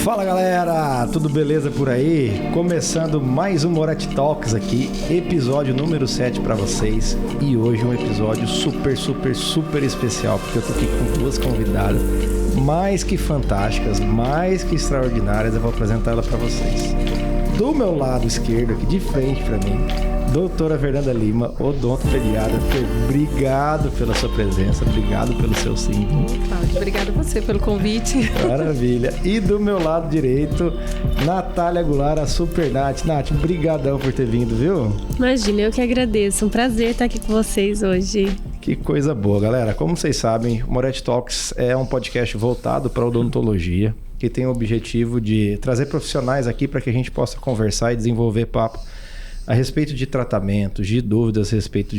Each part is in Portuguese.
Fala galera, tudo beleza por aí? Começando mais um Moretti Talks aqui, episódio número 7 para vocês. E hoje um episódio super especial, porque eu tô aqui com duas convidadas mais que fantásticas, mais que extraordinárias. Eu vou apresentar ela para vocês. Do meu lado esquerdo, aqui de frente para mim, doutora Fernanda Lima, odontopediatra. Obrigado pela sua presença, obrigado pelo seu sim. Cláudio, obrigado a você pelo convite. Maravilha. E do meu lado direito, Natália Goulart, a Super Nath. Nath, brigadão por ter vindo, viu? Imagina, eu que agradeço. Um prazer estar aqui com vocês hoje. Que coisa boa, galera. Como vocês sabem, o Moretti Talks é um podcast voltado para a odontologia, que tem o objetivo de trazer profissionais aqui para que a gente possa conversar e desenvolver papo a respeito de tratamentos, de dúvidas a respeito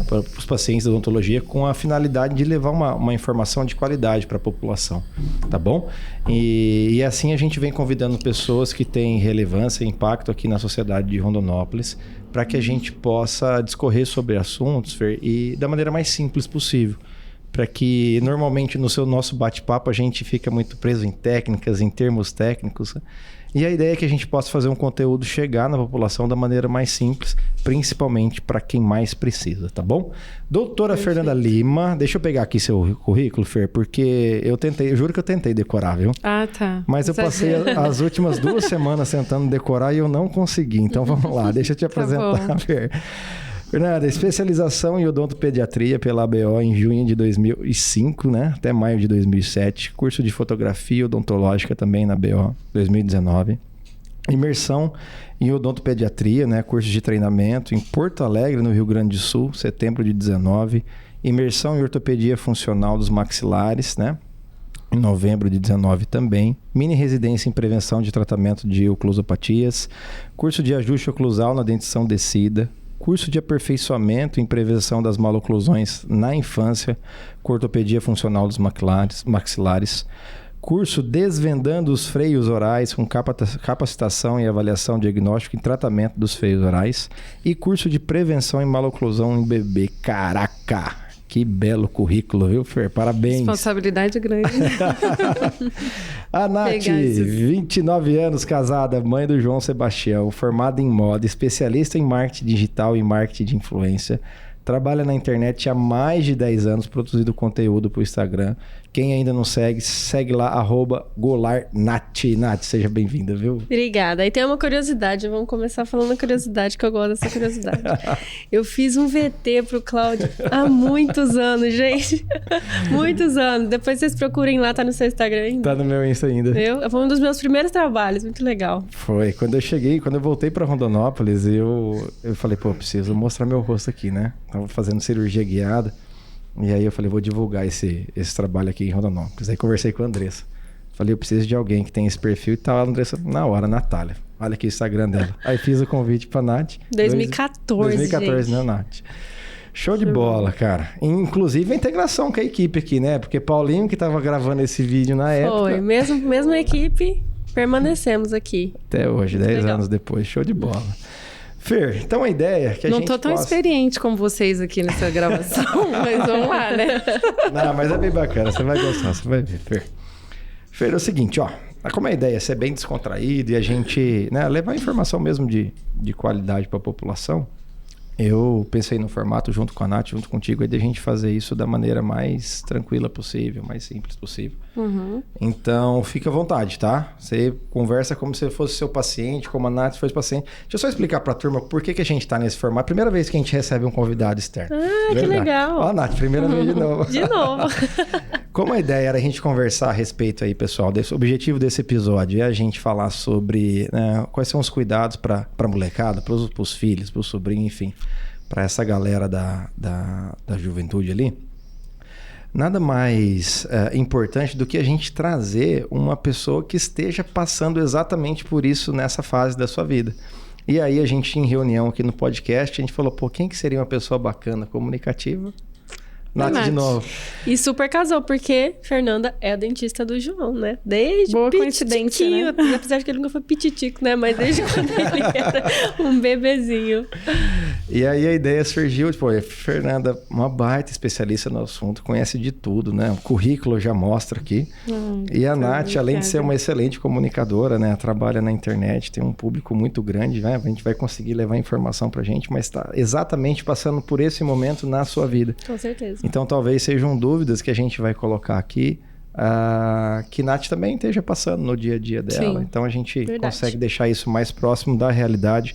para os pacientes da odontologia, com a finalidade de levar uma informação de qualidade para a população, tá bom? E assim a gente vem convidando pessoas que têm relevância e impacto aqui na sociedade de Rondonópolis, para que a gente possa discorrer sobre assuntos e da maneira mais simples possível. Para que normalmente no nosso bate-papo a gente fica muito preso em técnicas, em termos técnicos. E a ideia é que a gente possa fazer um conteúdo chegar na população da maneira mais simples, principalmente para quem mais precisa, tá bom? Doutora Fernanda Lima, deixa eu pegar aqui seu currículo, Fer, porque eu juro que eu tentei decorar, viu? Ah, tá. Mas eu passei as últimas 2 semanas tentando decorar e eu não consegui. Então vamos lá, deixa eu te apresentar, Fer. Fernanda, especialização em odontopediatria pela ABO em junho de 2005, né? Até maio de 2007. Curso de fotografia odontológica também na ABO, 2019. Imersão em odontopediatria, né? Curso de treinamento em Porto Alegre, no Rio Grande do Sul, setembro de 19. Imersão em ortopedia funcional dos maxilares, né? Em novembro de 19 também. Mini residência em prevenção de tratamento de oclusopatias. Curso de ajuste oclusal na dentição descida. Curso de aperfeiçoamento em prevenção das maloclusões na infância, com ortopedia funcional dos maxilares. Curso desvendando os freios orais com capacitação e avaliação diagnóstica e tratamento dos freios orais. E curso de prevenção em maloclusão em bebê. Caraca! Que belo currículo, viu, Fer? Parabéns. Responsabilidade grande. A Nath, 29 anos, casada, mãe do João Sebastião, formada em moda, especialista em marketing digital e marketing de influência. Trabalha na internet há mais de 10 anos, produzindo conteúdo para o Instagram. Quem ainda não segue, segue lá, @GoulartNath. Nath, seja bem-vinda, viu? Obrigada. Aí tem uma curiosidade, vamos começar falando a curiosidade, que eu gosto dessa curiosidade. Eu fiz um VT pro Cláudio há muitos anos, gente. Muitos anos. Depois vocês procurem lá, tá no seu Instagram ainda? Tá no meu Insta ainda. Foi um dos meus primeiros trabalhos, muito legal. Foi. Quando eu voltei para Rondonópolis, eu falei, preciso mostrar meu rosto aqui, né? Tava fazendo cirurgia guiada. E aí eu falei, vou divulgar esse trabalho aqui em Rondonópolis. Aí conversei com a Andressa. Falei, eu preciso de alguém que tenha esse perfil e tal. A Andressa, na hora, Natália. Olha aqui o Instagram dela. Aí fiz o convite pra Nath. 2014, né, Nath? Show de bola, cara. Inclusive a integração com a equipe aqui, né? Porque Paulinho que tava gravando esse vídeo na época... Foi, mesma equipe, permanecemos aqui. Até hoje, 10 anos depois. Show de bola. Fer, então a ideia é que a gente Não tô tão experiente como vocês aqui nessa gravação, mas vamos lá, né? Não, mas é bem bacana, você vai gostar, você vai ver, Fer. Fer, é o seguinte, ó, como a ideia é ser bem descontraído e a gente, né, levar informação mesmo de qualidade para a população, eu pensei no formato junto com a Nath, junto contigo, aí de a gente fazer isso da maneira mais tranquila possível, mais simples possível. Uhum. Então, fica à vontade, tá? Você conversa como se fosse seu paciente, como a Nath fosse paciente. Deixa eu só explicar pra turma por que a gente tá nesse formato. Primeira vez que a gente recebe um convidado externo. Ah, que legal. Ó, Nath, primeira vez de novo. De novo. Como a ideia era a gente conversar a respeito aí, pessoal, o objetivo desse episódio é a gente falar sobre, né, quais são os cuidados pra molecada, pros filhos, pro sobrinho, enfim, pra essa galera da juventude ali. Nada mais importante do que a gente trazer uma pessoa que esteja passando exatamente por isso nessa fase da sua vida. E aí a gente, em reunião aqui no podcast, a gente falou, quem que seria uma pessoa bacana, comunicativa? Nath de novo. E super casou, porque Fernanda é a dentista do João, né? Desde boa coincidência, né? Apesar de que ele nunca foi pititico, né? Mas desde quando ele era um bebezinho. E aí a ideia surgiu, tipo, a Fernanda, uma baita especialista no assunto, conhece de tudo, né? O currículo já mostra aqui. E a Nath, além de ser uma excelente comunicadora, né? Trabalha na internet, tem um público muito grande, né? A gente vai conseguir levar informação pra gente, mas tá exatamente passando por esse momento na sua vida. Com certeza. Então, talvez sejam dúvidas que a gente vai colocar aqui, que Nath também esteja passando no dia a dia dela. Sim, então, a gente consegue deixar isso mais próximo da realidade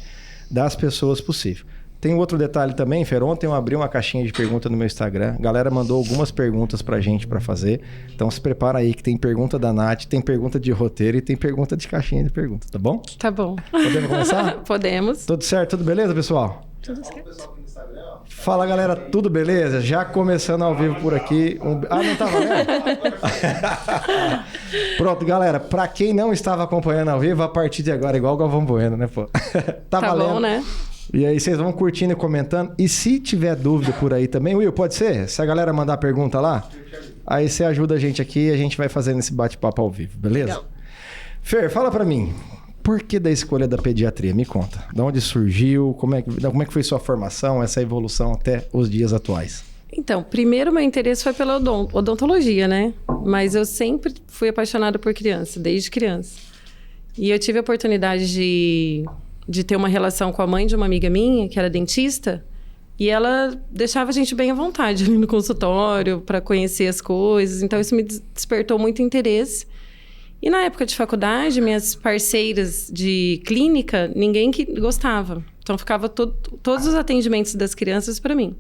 das pessoas possível. Tem outro detalhe também, Fer. Ontem eu abri uma caixinha de pergunta no meu Instagram. A galera mandou algumas perguntas pra gente pra fazer. Então, se prepara aí que tem pergunta da Nath, tem pergunta de roteiro e tem pergunta de caixinha de perguntas, tá bom? Tá bom. Podemos começar? Podemos. Tudo certo? Tudo beleza, pessoal? Tudo certo. Fala, galera, tudo beleza? Já começando ao vivo por aqui. Não tava vendo? Pronto, galera, pra quem não estava acompanhando ao vivo, a partir de agora, igual o Galvão Bueno, né, pô? Tá valendo. Bom, né? E aí vocês vão curtindo e comentando. E se tiver dúvida por aí também, Will, pode ser? Se a galera mandar pergunta lá, aí você ajuda a gente aqui e a gente vai fazendo esse bate-papo ao vivo, beleza? Legal. Fer, fala pra mim. Por que da escolha da pediatria? Me conta. De onde surgiu? Como é que foi sua formação, essa evolução até os dias atuais? Então, primeiro meu interesse foi pela odontologia, né? Mas eu sempre fui apaixonada por criança, desde criança. E eu tive a oportunidade de ter uma relação com a mãe de uma amiga minha, que era dentista, e ela deixava a gente bem à vontade ali no consultório, para conhecer as coisas. Então, isso me despertou muito interesse. E na época de faculdade, minhas parceiras de clínica, ninguém que gostava. Então, ficava todos os atendimentos das crianças para mim.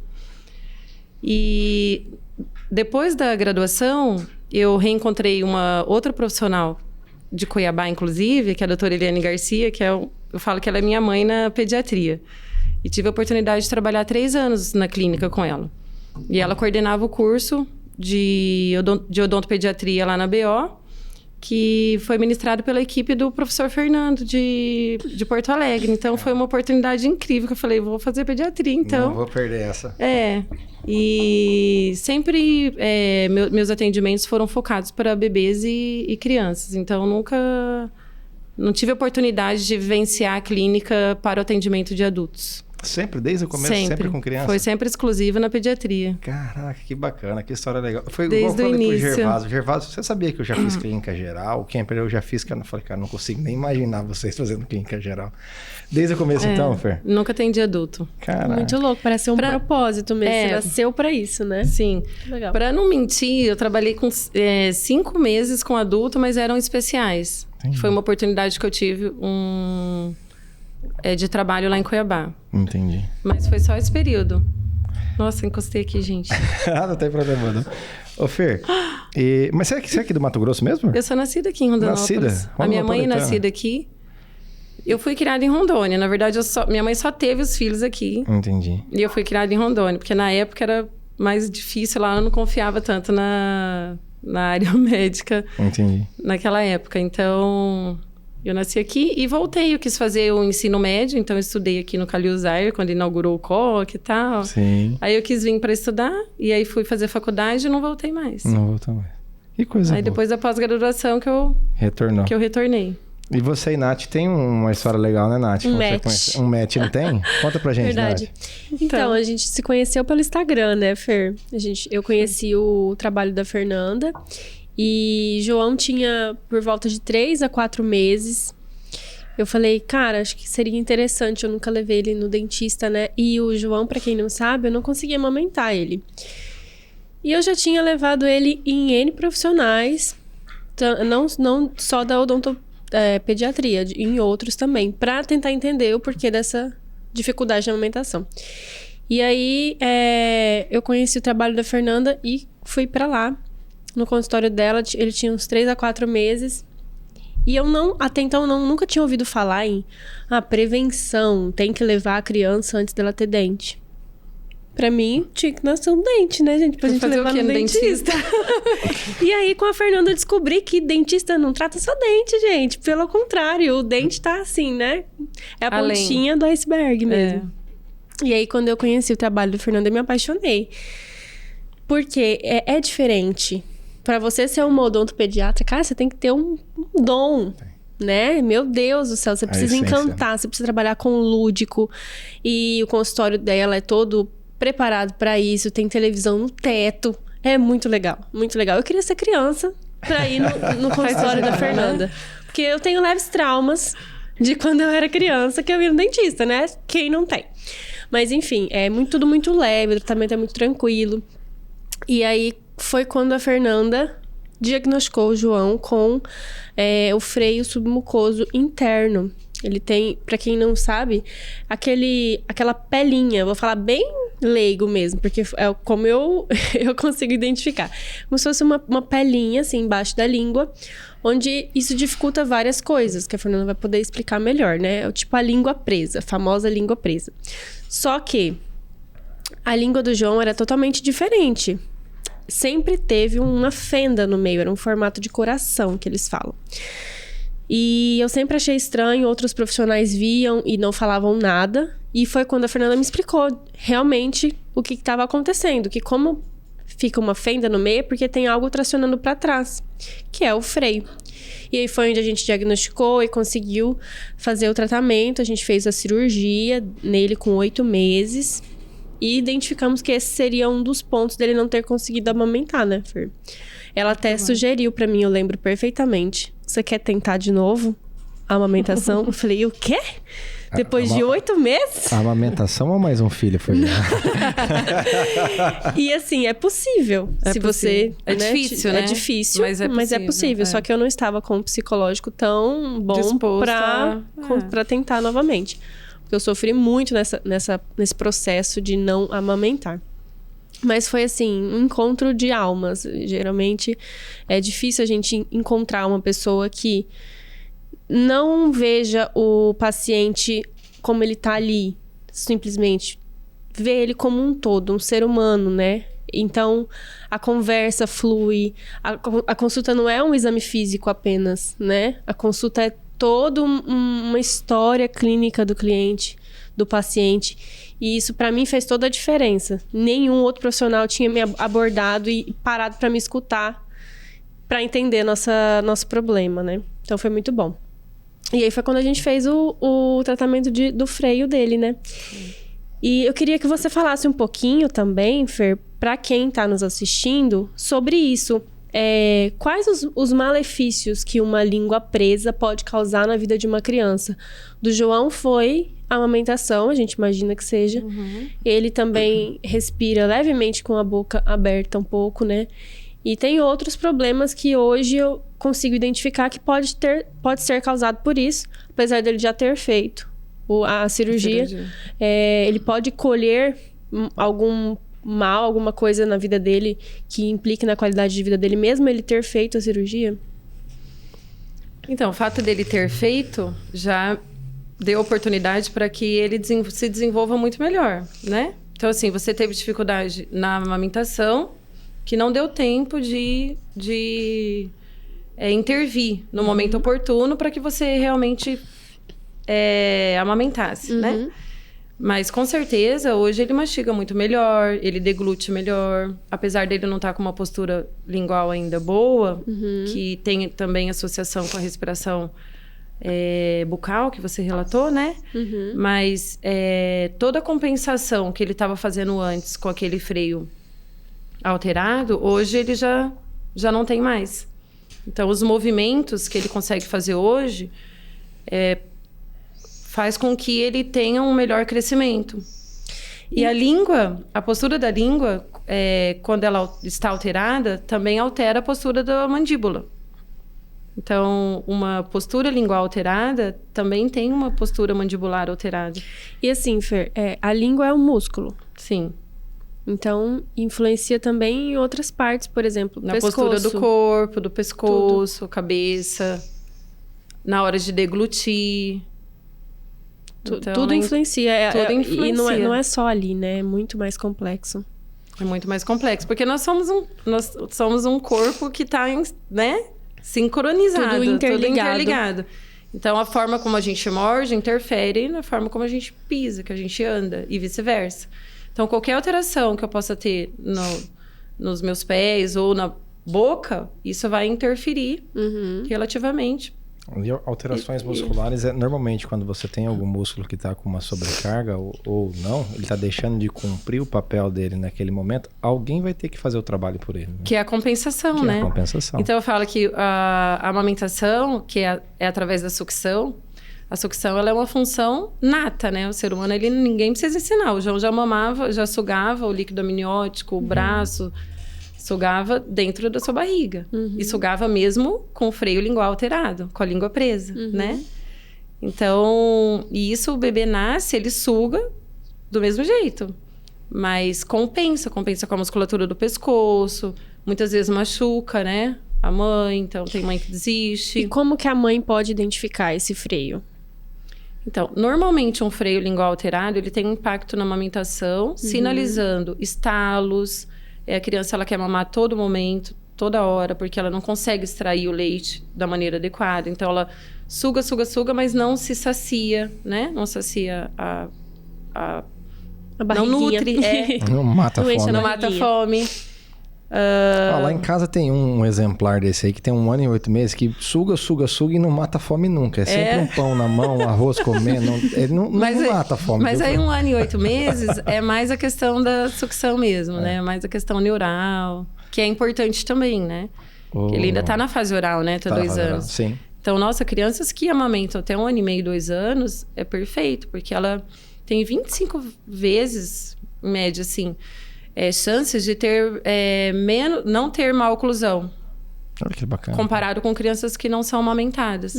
E depois da graduação, eu reencontrei uma outra profissional de Cuiabá, inclusive, que é a doutora Eliane Garcia, que eu falo que ela é minha mãe na pediatria. E tive a oportunidade de trabalhar 3 anos na clínica com ela. E ela coordenava o curso de odontopediatria lá na BO, que foi ministrado pela equipe do professor Fernando de Porto Alegre. Então, foi uma oportunidade incrível, que eu falei, vou fazer pediatria, então. Não vou perder essa. E sempre meus atendimentos foram focados para bebês e crianças. Então, não tive a oportunidade de vivenciar a clínica para o atendimento de adultos. Sempre? Desde o começo? Sempre com criança? Foi sempre exclusiva na pediatria. Caraca, que bacana, que história legal. Foi desde igual eu falei início. Pro Gervásio. Gervásio, você sabia que eu já fiz clínica geral? O Kemper eu já fiz, que eu falei, cara, não consigo nem imaginar vocês fazendo clínica geral. Desde o começo, então, Fer? Nunca atendi adulto. Caraca. Muito louco, parece ser um propósito mesmo. Você nasceu pra isso, né? Sim. Legal. Pra não mentir, eu trabalhei com 5 meses com adulto, mas eram especiais. Foi uma oportunidade que eu tive de trabalho lá em Cuiabá. Entendi. Mas foi só esse período. Nossa, encostei aqui, gente. Não tem problema, não. Ô, Fer, mas você é aqui do Mato Grosso mesmo? Eu sou nascida aqui em Rondonópolis. Nascida? A minha mãe é nascida aqui. Eu fui criada em Rondônia. Na verdade, minha mãe só teve os filhos aqui. Entendi. E eu fui criada em Rondônia, porque na época era mais difícil lá, eu não confiava tanto na área médica. Entendi. Naquela época. Então, eu nasci aqui e voltei. Eu quis fazer o ensino médio, então eu estudei aqui no Calil Zaire, quando inaugurou o COC e tal. Sim. Aí eu quis vir para estudar, e aí fui fazer faculdade e não voltei mais. Não voltou mais. Que coisa boa. Aí depois da pós-graduação que eu retornei. E você e Nath tem uma história legal, né, Nath? Um match, não tem? Conta pra gente, Verdade. Nath. Então, a gente se conheceu pelo Instagram, né, Fer? Eu conheci o trabalho da Fernanda. E João tinha por volta de 3 a 4 meses. Eu falei, cara, acho que seria interessante. Eu nunca levei ele no dentista, né? E o João, pra quem não sabe, eu não conseguia amamentar ele. E eu já tinha levado ele em N profissionais. Não só da pediatria, em outros também, para tentar entender o porquê dessa dificuldade de amamentação. E aí, eu conheci o trabalho da Fernanda e fui para lá, no consultório dela. Ele tinha uns 3 a 4 meses. E eu até então, nunca tinha ouvido falar em prevenção, tem que levar a criança antes dela ter dente. Pra mim, tinha que nascer um dente, né, gente? Pra gente levar no dentista. E aí, com a Fernanda, eu descobri que dentista não trata só dente, gente. Pelo contrário, o dente tá assim, né? É a pontinha do iceberg mesmo. E aí, quando eu conheci o trabalho do Fernanda, eu me apaixonei. Porque é diferente. Para você ser um odontopediatra, cara, você tem que ter um dom, né? Meu Deus do céu, você precisa encantar, você precisa trabalhar com o lúdico. E o consultório dela é todo preparado para isso, tem televisão no teto. É muito legal, muito legal. Eu queria ser criança para ir no consultório da Fernanda. Porque eu tenho leves traumas de quando eu era criança, que eu ia no dentista, né? Quem não tem? Mas enfim, tudo muito leve, o tratamento é muito tranquilo. E aí foi quando a Fernanda diagnosticou o João com o freio submucoso interno. Ele tem, para quem não sabe, aquela pelinha, vou falar bem leigo mesmo, porque é como eu consigo identificar. Como se fosse uma pelinha, assim, embaixo da língua, onde isso dificulta várias coisas, que a Fernanda vai poder explicar melhor, né? É tipo a língua presa, a famosa língua presa. Só que a língua do João era totalmente diferente. Sempre teve uma fenda no meio, era um formato de coração, que eles falam. E eu sempre achei estranho, outros profissionais viam e não falavam nada. E foi quando a Fernanda me explicou realmente o que estava acontecendo. Que como fica uma fenda no meio, é porque tem algo tracionando para trás, que é o freio. E aí foi onde a gente diagnosticou e conseguiu fazer o tratamento. A gente fez a cirurgia nele com 8 meses. E identificamos que esse seria um dos pontos dele não ter conseguido amamentar, né, Fer? Ela até sugeriu pra mim, eu lembro perfeitamente. Você quer tentar de novo a amamentação? Eu falei, o quê? Depois de 8 meses? A amamentação ou mais um filho? Foi E assim, é possível. Se possível. você... É difícil, né? É difícil, mas é possível. Só que eu não estava com um psicológico tão bom pra tentar novamente. Porque eu sofri muito nesse processo de não amamentar. Mas foi assim, um encontro de almas. Geralmente é difícil a gente encontrar uma pessoa que não veja o paciente como ele tá ali. Simplesmente vê ele como um todo, um ser humano, né? Então, a conversa flui. A consulta não é um exame físico apenas, né? A consulta é toda uma história clínica do cliente, do paciente. E isso, para mim, fez toda a diferença. Nenhum outro profissional tinha me abordado e parado para me escutar, para entender nosso problema, né? Então, foi muito bom. E aí foi quando a gente fez o tratamento do freio dele, né? E eu queria que você falasse um pouquinho também, Fer, para quem está nos assistindo, sobre isso. Quais os malefícios que uma língua presa pode causar na vida de uma criança? Do João foi a amamentação, a gente imagina que seja. Uhum. Ele também respira levemente com a boca aberta um pouco, né? E tem outros problemas que hoje eu consigo identificar que pode ser causado por isso, apesar dele já ter feito a cirurgia. Ele pode colher algum mal, alguma coisa na vida dele que implique na qualidade de vida dele, mesmo ele ter feito a cirurgia? Então, o fato dele ter feito já deu oportunidade para que ele se desenvolva muito melhor, né? Então, assim, você teve dificuldade na amamentação, que não deu tempo de intervir no momento oportuno para que você realmente amamentasse, né? Mas, com certeza, hoje ele mastiga muito melhor, ele deglute melhor. Apesar dele não estar com uma postura lingual ainda boa, que tem também associação com a respiração bucal, que você relatou, né? Mas toda a compensação que ele estava fazendo antes com aquele freio alterado, hoje ele já não tem mais. Então, os movimentos que ele consegue fazer hoje faz com que ele tenha um melhor crescimento. E a postura da língua, quando ela está alterada, também altera a postura da mandíbula. Então, uma postura lingual alterada também tem uma postura mandibular alterada. E assim, Fer, a língua é um músculo. Sim. Então, influencia também em outras partes, por exemplo, na postura do corpo, do pescoço, cabeça, na hora de deglutir. Então, tudo influencia. Tudo influencia. E não é só ali, né? É muito mais complexo. É muito mais complexo. Porque nós somos um corpo que está, né, sincronizado. Tudo interligado. Então, a forma como a gente morde interfere na forma como a gente pisa, que a gente anda, e vice-versa. Então, qualquer alteração que eu possa ter nos meus pés ou na boca, isso vai interferir relativamente. E alterações musculares, normalmente quando você tem algum músculo que está com uma sobrecarga ou não, ele está deixando de cumprir o papel dele naquele momento, alguém vai ter que fazer o trabalho por ele. Né? Que é a compensação, né? É a compensação. Então eu falo que a amamentação, que é através da sucção, a sucção ela é uma função nata, né? O ser humano, ninguém precisa ensinar. O João já mamava, já sugava o líquido amniótico, o braço... Sugava dentro da sua barriga. E sugava mesmo com o freio lingual alterado, com a língua presa, né? Então, e isso o bebê nasce, ele suga do mesmo jeito. Mas compensa com a musculatura do pescoço. Muitas vezes machuca, né? A mãe, então tem mãe que desiste. E como que a mãe pode identificar esse freio? Então, normalmente um freio lingual alterado, ele tem um impacto na amamentação, sinalizando estalos. A criança, ela quer mamar a todo momento, toda hora, porque ela não consegue extrair o leite da maneira adequada. Então, ela suga, mas não se sacia, né? Não sacia a barriguinha. Não nutre. Não mata a fome. Não mata a fome. Lá em casa tem um exemplar desse aí, que tem 1 ano e 8 meses, que suga e não mata a fome nunca. É sempre um pão na mão, arroz comendo. Ele não mata a fome. Mas aí 1 ano e 8 meses é mais a questão da sucção mesmo, né? Mais a questão neural, que é importante também, né? Ele ainda tá na fase oral, né? Até 2 anos. Sim. Então, nossa, crianças que amamentam até 1 ano e meio, 2 anos, é perfeito, porque ela tem 25 vezes, em média, assim... chances de ter não ter má oclusão. Olha que bacana. Comparado com crianças que não são amamentadas.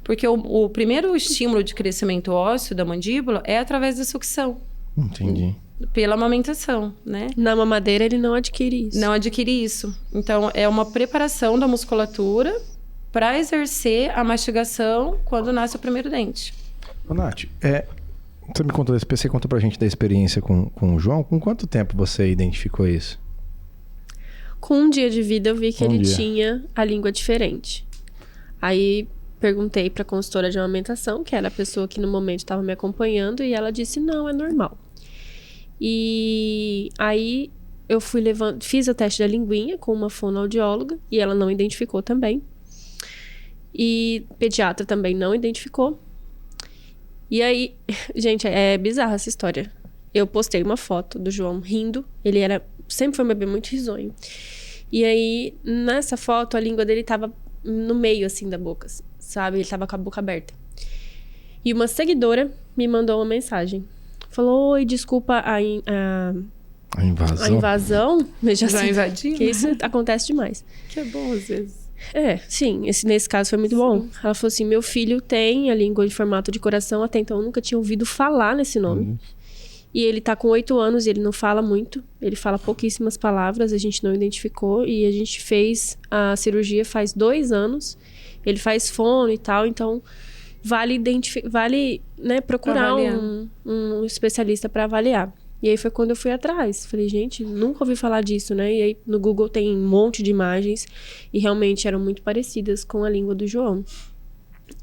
Porque o primeiro estímulo de crescimento ósseo da mandíbula é através da sucção. Entendi. Pela amamentação, né? Na mamadeira ele não adquire isso. Não adquire isso. Então, é uma preparação da musculatura para exercer a mastigação quando nasce o primeiro dente. Ô, Nath, você contou pra gente da experiência com o João. Com quanto tempo você identificou isso? Com 1 dia de vida eu vi que ele tinha a língua diferente. Aí perguntei pra consultora de amamentação, que era a pessoa que no momento estava me acompanhando, e ela disse, não, é normal. E aí eu fiz o teste da linguinha com uma fonoaudióloga, e ela não identificou também. E pediatra também não identificou. E aí, gente, é bizarra essa história. Eu postei uma foto do João rindo. Ele sempre foi um bebê muito risonho. E aí, nessa foto, a língua dele tava no meio, assim, da boca, sabe? Ele tava com a boca aberta. E uma seguidora me mandou uma mensagem. Falou, oi, desculpa a invasão. Veja Já assim, invadiu? que isso acontece demais. Que é bom, às vezes. Sim, nesse caso foi muito bom. Ela falou assim, meu filho tem a língua em formato de coração, até então eu nunca tinha ouvido falar nesse nome. E ele tá com 8 anos e ele não fala muito, ele fala pouquíssimas palavras, a gente não identificou, e a gente fez a cirurgia faz 2 anos, ele faz fono e tal, então vale né, procurar um especialista para avaliar. E aí foi quando eu fui atrás. Falei, gente, nunca ouvi falar disso, né? E aí no Google tem um monte de imagens e realmente eram muito parecidas com a língua do João.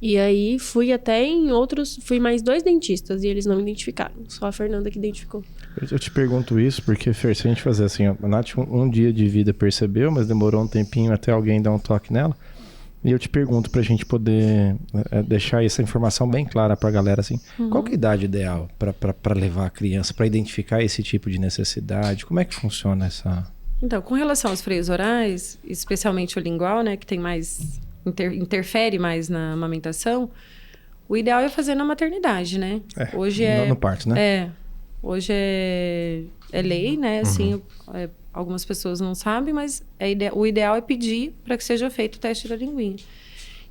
E aí fui mais 2 dentistas e eles não identificaram. Só a Fernanda que identificou. Eu te pergunto isso porque, Fer, se a gente fazer assim, a Nath 1 dia de vida percebeu, mas demorou um tempinho até alguém dar um toque nela. E eu te pergunto pra gente poder deixar essa informação bem clara pra galera, assim, qual que é a idade ideal pra levar a criança, pra identificar esse tipo de necessidade? Como é que funciona essa... Então, com relação aos freios orais, especialmente o lingual, né, que tem mais... interfere mais na amamentação, o ideal é fazer na maternidade, né? Hoje no parto, né? Hoje é lei, né? Assim, algumas pessoas não sabem, mas o ideal é pedir para que seja feito o teste da linguinha.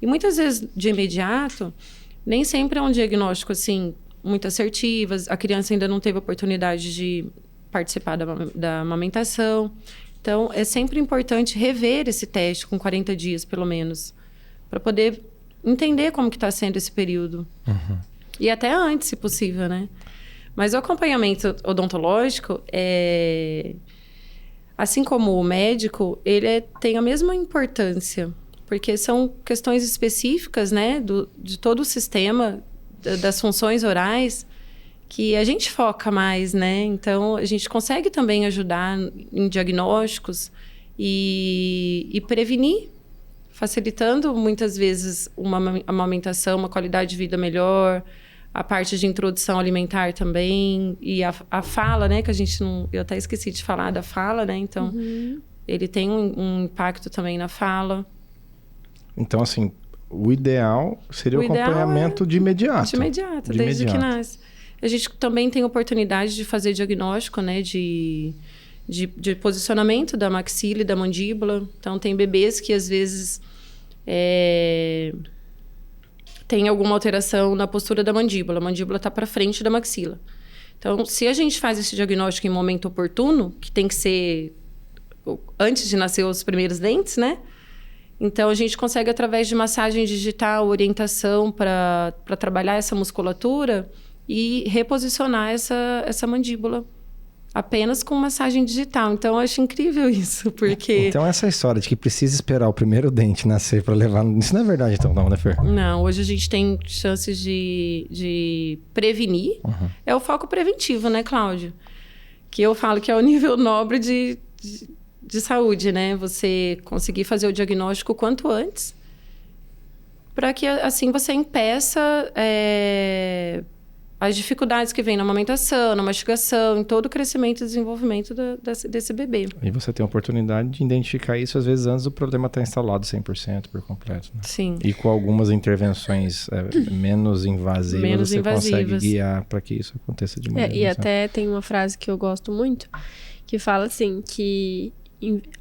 E muitas vezes, de imediato, nem sempre é um diagnóstico, assim, muito assertivo. A criança ainda não teve oportunidade de participar da amamentação. Então, é sempre importante rever esse teste com 40 dias, pelo menos, para poder entender como que está sendo esse período. E até antes, se possível, né? Mas o acompanhamento odontológico, assim como o médico, ele tem a mesma importância, porque são questões específicas, né, de todo o sistema, das funções orais, que a gente foca mais, né? Então, a gente consegue também ajudar em diagnósticos e prevenir, facilitando muitas vezes uma amamentação, uma qualidade de vida melhor, a parte de introdução alimentar também, e a fala, né? Que a gente não... Eu até esqueci de falar da fala, né? Então, ele tem um impacto também na fala. Então, assim, o ideal seria o acompanhamento de imediato. De imediato, desde que nasce. A gente também tem oportunidade de fazer diagnóstico, né? De posicionamento da maxila e da mandíbula. Então, tem bebês que, às vezes, tem alguma alteração na postura da mandíbula. A mandíbula está para frente da maxila. Então, se a gente faz esse diagnóstico em momento oportuno, que tem que ser antes de nascer os primeiros dentes, né? Então, a gente consegue, através de massagem digital, orientação para trabalhar essa musculatura e reposicionar essa mandíbula apenas com massagem digital. Então, eu acho incrível isso, porque... Então, essa história de que precisa esperar o primeiro dente nascer para levar... Isso não é verdade, então, não, né, Fer? Não, hoje a gente tem chances de prevenir. É o foco preventivo, né, Cláudio? Que eu falo que é o nível nobre de saúde, né? Você conseguir fazer o diagnóstico o quanto antes, para que, assim, você impeça as dificuldades que vem na amamentação, na mastigação, em todo o crescimento e desenvolvimento desse bebê. E você tem a oportunidade de identificar isso, às vezes, antes do problema estar instalado 100% por completo, né? Sim. E com algumas intervenções menos invasivas, você consegue guiar para que isso aconteça de maneira... E até tem uma frase que eu gosto muito, que fala assim, que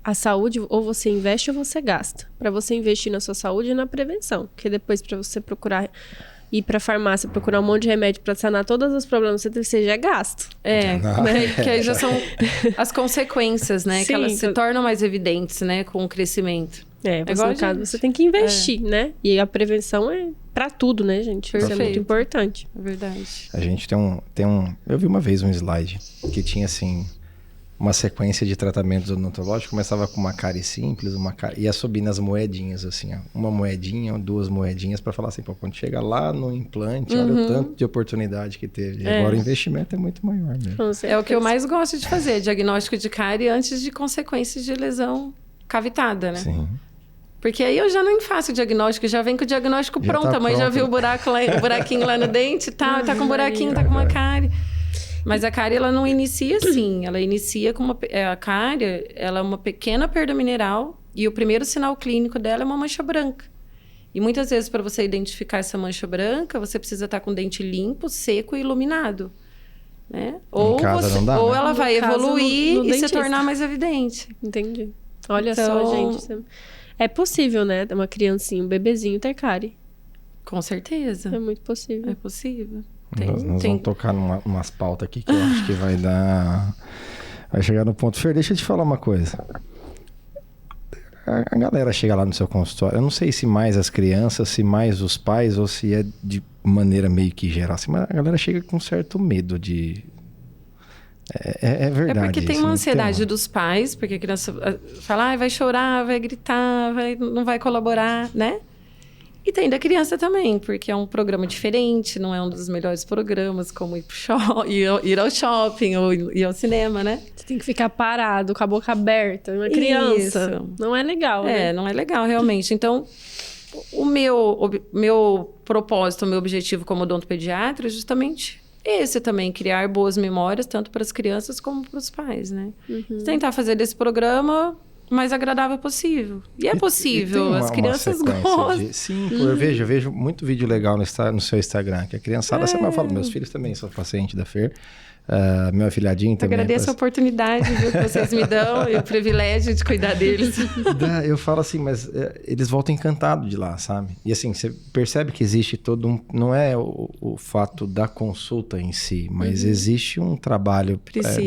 a saúde, ou você investe ou você gasta. Para você investir na sua saúde e na prevenção. Porque depois, para você ir para a farmácia, procurar um monte de remédio para sanar todos os problemas que você já gasto. Que aí já são as consequências, né? Sim, que elas se tornam mais evidentes, né? Com o crescimento. No caso, você tem que investir, né? E a prevenção é para tudo, né, gente? Perfeito. Isso é muito importante. É verdade. A gente tem um... Eu vi uma vez um slide que tinha, assim... uma sequência de tratamentos odontológicos, começava com uma cárie simples, ia subindo as moedinhas, assim, ó, uma moedinha, 2 moedinhas, para falar assim, pô, quando chega lá no implante, olha o tanto de oportunidade que teve. E agora o investimento é muito maior mesmo. É o que eu mais gosto de fazer, diagnóstico de cárie antes de consequências de lesão cavitada, né? Sim. Porque aí eu já não faço o diagnóstico, já vem com o diagnóstico pronto. A mãe já viu o buraquinho lá no dente e tal, tá com um buraquinho, tá com uma cárie. Mas a cárie, ela não inicia assim. Ela inicia com a cárie, ela é uma pequena perda mineral e o primeiro sinal clínico dela é uma mancha branca. E muitas vezes, para você identificar essa mancha branca, você precisa estar com o dente limpo, seco e iluminado. Né? Ou ela vai evoluir e se tornar mais evidente. Entendi. Olha só, gente. É possível, né? Uma criancinha, um bebezinho ter cárie. Com certeza. É muito possível. É possível. Nós vamos tocar umas pautas aqui que eu acho que vai chegar no ponto. Fer, deixa eu te falar uma coisa. A galera chega lá no seu consultório, eu não sei se mais as crianças, se mais os pais, ou se é de maneira meio que geral, assim, mas a galera chega com certo medo de... É verdade. É porque tem uma ansiedade dos pais, porque a criança fala, vai chorar, vai gritar, não vai colaborar, né? E tem da criança também, porque é um programa diferente, não é um dos melhores programas, como ir ao shopping ou ir ao cinema, né? Você tem que ficar parado, com a boca aberta, uma criança. Isso. Não é legal, né? Não é legal, realmente. Então, o meu propósito, o meu objetivo como odontopediatra é justamente esse também, criar boas memórias, tanto para as crianças como para os pais, né? Tentar fazer desse programa o mais agradável possível. E é possível, as crianças gostam. Sim, eu vejo muito vídeo legal no seu Instagram, que a criançada, eu falo, meus filhos também são pacientes da Fer, meu afilhadinho também. Agradeço a oportunidade, viu, que vocês me dão e o privilégio de cuidar deles. Eu falo assim, mas eles voltam encantados de lá, sabe? E assim, você percebe que existe todo não é o fato da consulta em si, mas existe um trabalho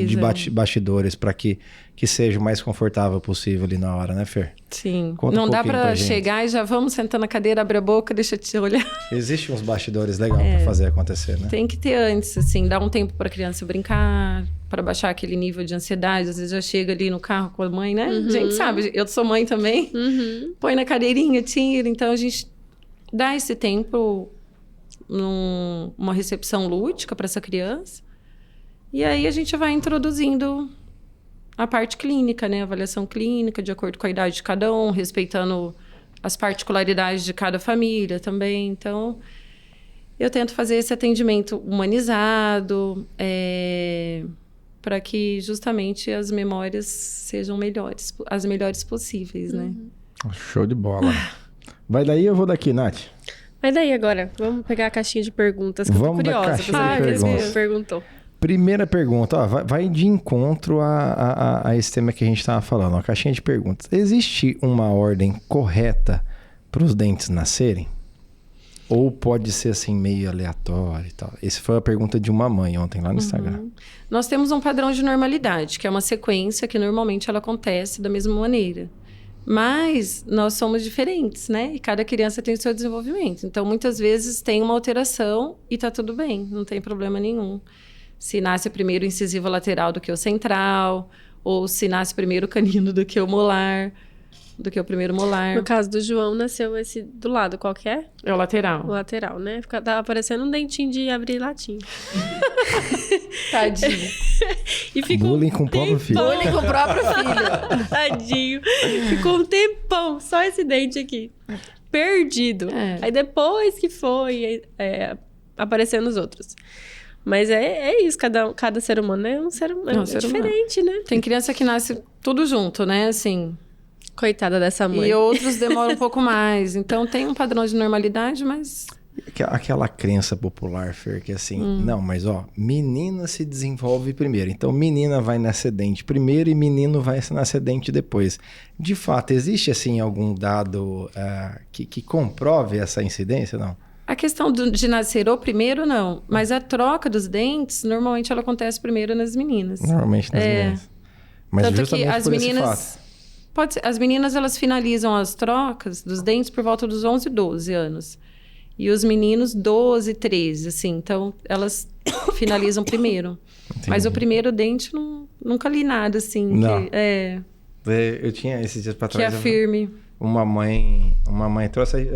de bastidores para que seja o mais confortável possível ali na hora, né, Fer? Sim. Não dá pra chegar e já vamos sentar na cadeira, abre a boca, deixa eu te olhar. Existem uns bastidores legais pra fazer acontecer, né? Tem que ter antes, assim, dar um tempo pra criança brincar, para baixar aquele nível de ansiedade. Às vezes já chega ali no carro com a mãe, né? A gente sabe, eu sou mãe também. Põe na cadeirinha, tira. Então, a gente dá esse tempo numa recepção lúdica para essa criança. E aí a gente vai introduzindo a parte clínica, né? Avaliação clínica, de acordo com a idade de cada um, respeitando as particularidades de cada família também. Então, eu tento fazer esse atendimento humanizado, para que justamente as memórias sejam as melhores possíveis, né? Show de bola. Vai daí, eu vou daqui, Nath. Vai daí agora. Vamos pegar a caixinha de perguntas, que Vamos eu tô curiosa. da caixinha de perguntas. Perguntou. Primeira pergunta, ó, vai de encontro a esse tema que a gente estava falando, a caixinha de perguntas. Existe uma ordem correta para os dentes nascerem? Ou pode ser assim, meio aleatório e tal? Essa foi a pergunta de uma mãe ontem lá no Instagram. Nós temos um padrão de normalidade, que é uma sequência que normalmente ela acontece da mesma maneira. Mas nós somos diferentes, né? E cada criança tem o seu desenvolvimento. Então, muitas vezes tem uma alteração e tá tudo bem, não tem problema nenhum. Se nasce primeiro o incisivo lateral do que o central, ou se nasce primeiro o canino do que o molar, do que o primeiro molar. No caso do João, nasceu esse do lado, qual que é? É o lateral. O lateral, né? Tava parecendo um dentinho de abrir latinha. Tadinho. E ficou Bullying com o próprio filho. Bullying com o próprio filho. Tadinho. Ficou um tempão, só esse dente aqui. Perdido. Aí depois que foi aparecendo os outros. Mas é isso, cada ser humano é um ser humano. É diferente, né? Tem criança que nasce tudo junto, né? Assim. Coitada dessa mãe. E outros demoram um pouco mais. Então tem um padrão de normalidade, mas... Aquela crença popular, Fer, que assim, não, mas ó, menina se desenvolve primeiro. Então menina vai nascer dente primeiro e menino vai nascer dente depois. De fato, existe assim algum dado que comprove essa incidência, não? A questão de nascer ou primeiro, não. Mas a troca dos dentes, normalmente ela acontece primeiro nas meninas. Normalmente nas meninas. Mas tanto justamente que as por meninas... esse fato. Pode ser, as meninas, elas finalizam as trocas dos dentes por volta dos 11, 12 anos. E os meninos, 12, 13, assim. Então, elas finalizam primeiro. Entendi. Mas o primeiro dente, nunca li nada, assim. Não. Que, eu tinha esses dias pra que trás... afirme. Uma mãe trouxe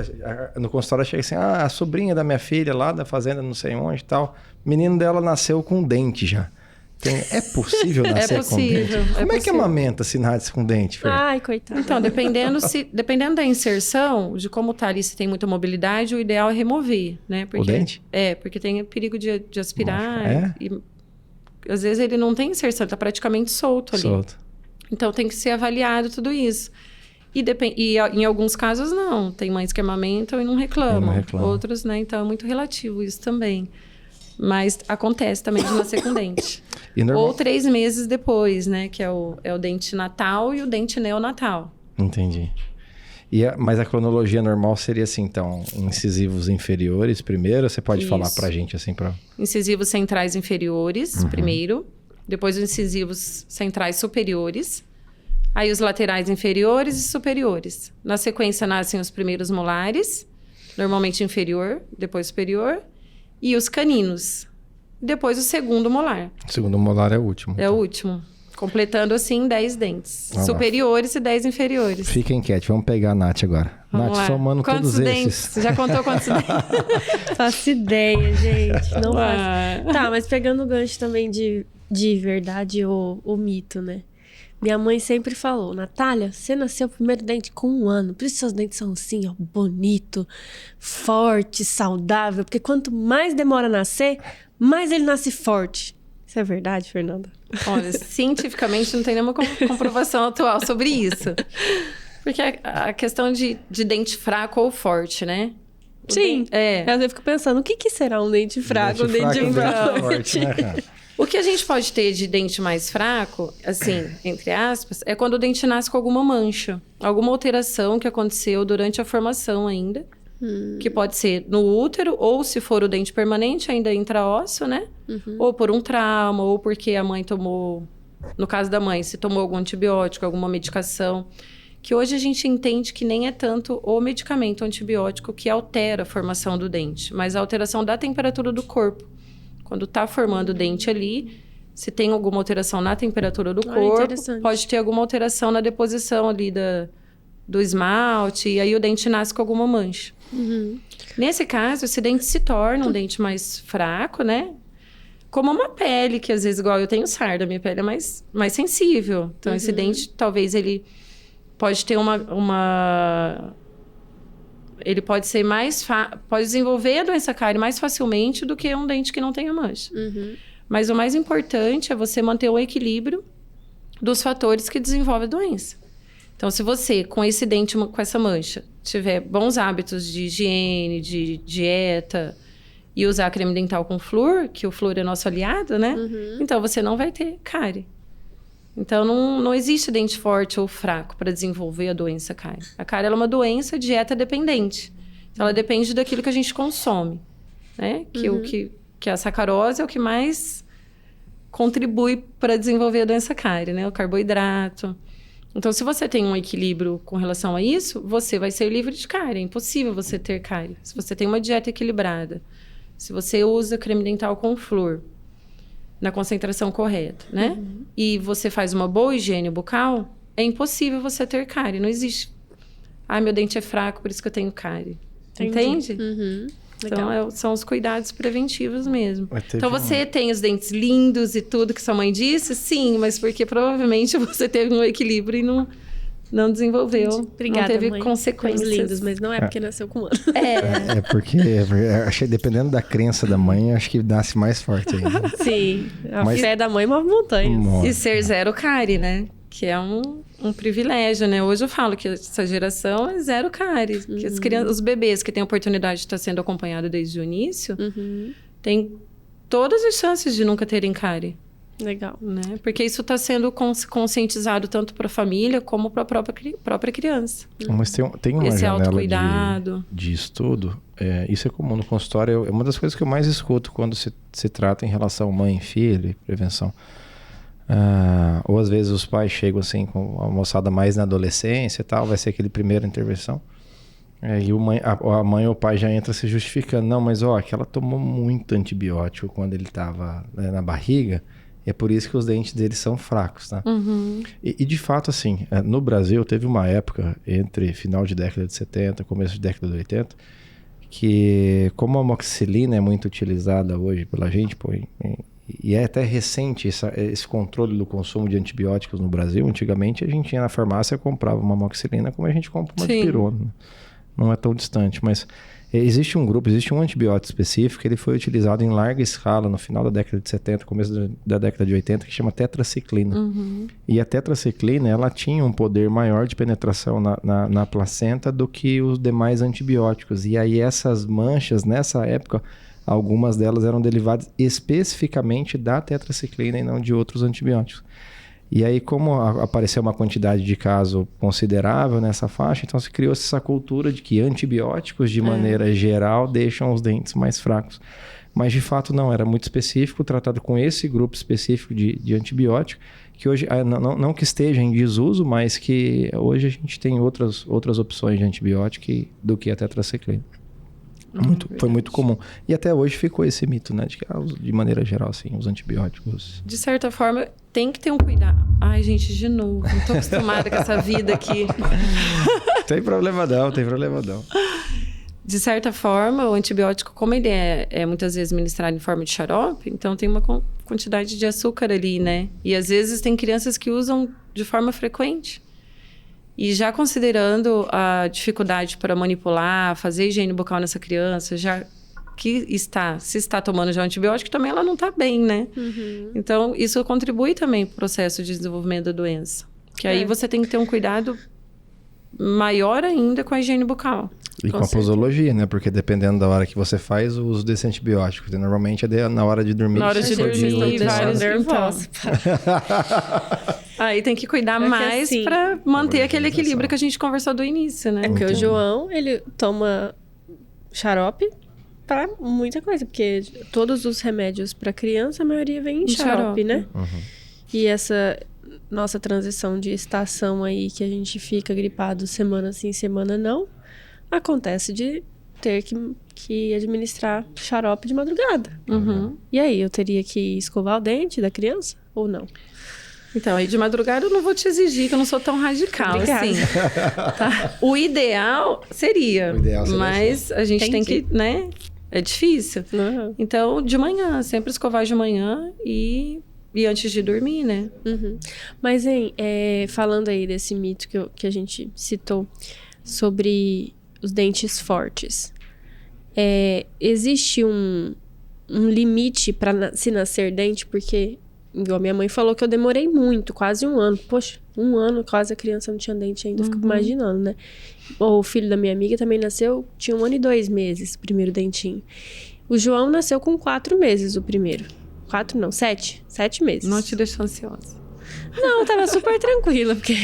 no consultório, chega assim, a sobrinha da minha filha lá da fazenda, não sei onde e tal, o menino dela nasceu com dente já. É possível nascer com dente? Como é que amamenta se nasce com dente, Fer? Ai, coitada. Então, dependendo da inserção, de como tá ali, se tem muita mobilidade, o ideal é remover, né? Porque, o dente? Porque tem perigo de aspirar. É? E às vezes ele não tem inserção, ele tá praticamente solto ali. Solto. Então tem que ser avaliado tudo isso. E em alguns casos, não. Tem mães que amamentam e não reclamam. Outros, né? Então, é muito relativo isso também. Mas acontece também de nascer com dente. Ou 3 meses depois, né? Que é o dente natal e o dente neonatal. Entendi. Mas a cronologia normal seria assim, então, incisivos inferiores primeiro? Você pode falar pra gente assim? Incisivos centrais inferiores primeiro. Depois os incisivos centrais superiores. Aí os laterais inferiores e superiores. Na sequência nascem os primeiros molares, normalmente inferior, depois superior, e os caninos. Depois o segundo molar. O segundo molar é o último. É o último. Completando assim 10 dentes. Superiores e 10 inferiores. Fiquem quietos, vamos pegar a Nath agora. Vamos Nath, lá. somando Quantos todos dentes? esses. Você já contou quantos dentes? Faço ideia, gente. Não faço. Tá, mas pegando o gancho também de verdade ou mito, né? Minha mãe sempre falou, Natália, você nasceu o primeiro dente com 1 ano. Por isso seus dentes são assim, ó, bonito, forte, saudável. Porque quanto mais demora a nascer, mais ele nasce forte. Isso é verdade, Fernanda? Olha, cientificamente não tem nenhuma comprovação atual sobre isso. Porque a questão de dente fraco ou forte, né? Sim. Eu fico pensando, o que será um dente fraco, um dente forte, né, cara? O que a gente pode ter de dente mais fraco, assim, entre aspas, é quando o dente nasce com alguma mancha. Alguma alteração que aconteceu durante a formação ainda. Que pode ser no útero, ou se for o dente permanente, ainda intraósseo, né? Ou por um trauma, ou porque a mãe tomou... No caso da mãe, se tomou algum antibiótico, alguma medicação. Que hoje a gente entende que nem é tanto o medicamento antibiótico que altera a formação do dente, mas a alteração da temperatura do corpo. Quando está formando o dente ali, se tem alguma alteração na temperatura do corpo, pode ter alguma alteração na deposição ali do esmalte, e aí o dente nasce com alguma mancha. Nesse caso, esse dente se torna um dente mais fraco, né? Como uma pele, que às vezes, igual eu tenho sarda, minha pele é mais sensível. Então, esse dente, talvez ele pode ter ele pode ser pode desenvolver a doença cárie mais facilmente do que um dente que não tenha mancha. Mas o mais importante é você manter o equilíbrio dos fatores que desenvolvem a doença. Então, se você, com esse dente, com essa mancha, tiver bons hábitos de higiene, de dieta, e usar creme dental com flúor, que o flúor é nosso aliado, né? Então, você não vai ter cárie. Então, não existe dente forte ou fraco para desenvolver a doença cárie. A cárie ela é uma doença dieta dependente. Então, ela depende daquilo que a gente consome, né? Que a sacarose é o que mais contribui para desenvolver a doença cárie, né? O carboidrato. Então, se você tem um equilíbrio com relação a isso, você vai ser livre de cárie. É impossível você ter cárie. Se você tem uma dieta equilibrada, se você usa creme dental com flúor na concentração correta, né? E você faz uma boa higiene bucal, é impossível você ter cárie. Não existe. Meu dente é fraco, por isso que eu tenho cárie. Entende? Então, são os cuidados preventivos mesmo. Então, você tem os dentes lindos e tudo que sua mãe disse? Sim, mas porque provavelmente você teve um equilíbrio e não desenvolveu. Obrigada, não teve mãe. consequências. Lindos, mas não é porque nasceu com ano. É porque achei, dependendo da crença da mãe, acho que nasce mais forte ainda. Sim, a fé da mãe move montanhas. E ser zero cárie, né? Que é um privilégio, né? Hoje eu falo que essa geração é zero cárie. Que as crianças, os bebês que têm a oportunidade de estar sendo acompanhados desde o início, têm todas as chances de nunca terem cárie. Legal. Né? Porque isso está sendo conscientizado tanto para a família como para a própria criança. Mas tem uma esse janela autocuidado. de estudo. Isso é comum no consultório. É uma das coisas que eu mais escuto quando se trata em relação mãe e filho e prevenção. Ou às vezes os pais chegam assim com a moçada mais na adolescência e tal, vai ser aquele primeira intervenção. E a mãe ou o pai já entra se justificando. Não, mas que ela tomou muito antibiótico quando ele estava na barriga. É por isso que os dentes deles são fracos, tá? E de fato, assim, no Brasil teve uma época entre final de década de 70, começo de década de 80, que como a amoxicilina é muito utilizada hoje pela gente, e é até recente esse controle do consumo de antibióticos no Brasil. Antigamente a gente ia na farmácia e comprava uma amoxicilina como a gente compra uma dipirona. Não é tão distante, mas existe um antibiótico específico, ele foi utilizado em larga escala no final da década de 70, começo da década de 80, que chama tetraciclina. E a tetraciclina, ela tinha um poder maior de penetração na placenta do que os demais antibióticos. E aí essas manchas, nessa época, algumas delas eram derivadas especificamente da tetraciclina e não de outros antibióticos. E aí, como apareceu uma quantidade de caso considerável nessa faixa, então se criou essa cultura de que antibióticos, de maneira geral, deixam os dentes mais fracos. Mas, de fato, não. Era muito específico, tratado com esse grupo específico de antibiótico, que hoje, não que esteja em desuso, mas que hoje a gente tem outras opções de antibiótico do que a tetraciclina. Foi muito comum. E até hoje ficou esse mito, né? De que, de maneira geral, assim, os antibióticos... De certa forma, tem que ter um cuidado. Ai, gente, de novo. Não tô acostumada com essa vida aqui. Tem problema não. De certa forma, o antibiótico, como ele é muitas vezes ministrado em forma de xarope, então tem uma quantidade de açúcar ali, né? E às vezes tem crianças que usam de forma frequente. E já considerando a dificuldade para manipular, fazer higiene bucal nessa criança, já que se está tomando já antibiótico, também ela não está bem, né? Então, isso contribui também para o processo de desenvolvimento da doença. Que aí você tem que ter um cuidado maior ainda com a higiene bucal. E com a posologia, né? Porque dependendo da hora que você faz o uso desse antibiótico. Normalmente é na hora de dormir. Na hora de dormir, vários nervosos. Aí tem que cuidar mais assim, para manter aquele equilíbrio que a gente conversou do início, né? É porque o João, ele toma xarope para muita coisa. Porque todos os remédios para criança, a maioria vem em xarope, né? E essa nossa transição de estação aí, que a gente fica gripado semana sim, semana não, acontece de ter que administrar xarope de madrugada. E aí, eu teria que escovar o dente da criança ou não? Então, aí de madrugada eu não vou te exigir, que eu não sou tão radical, assim. Tá? O ideal seria, mas a gente tem que, né? É difícil. Uhum. Então, de manhã, sempre escovar de manhã e antes de dormir, né? Uhum. Mas, hein, falando aí desse mito que a gente citou sobre os dentes fortes, existe um limite para se nascer dente? Porque, igual minha mãe falou que eu demorei muito, quase 1 ano. Poxa, 1 ano, quase a criança não tinha dente ainda, eu fico imaginando, né? O filho da minha amiga também nasceu, tinha 1 ano e 2 meses, o primeiro dentinho. O João nasceu com 4 meses, o primeiro. 4 não, 7 meses. Não te deixou ansiosa? Não, eu tava super tranquila, porque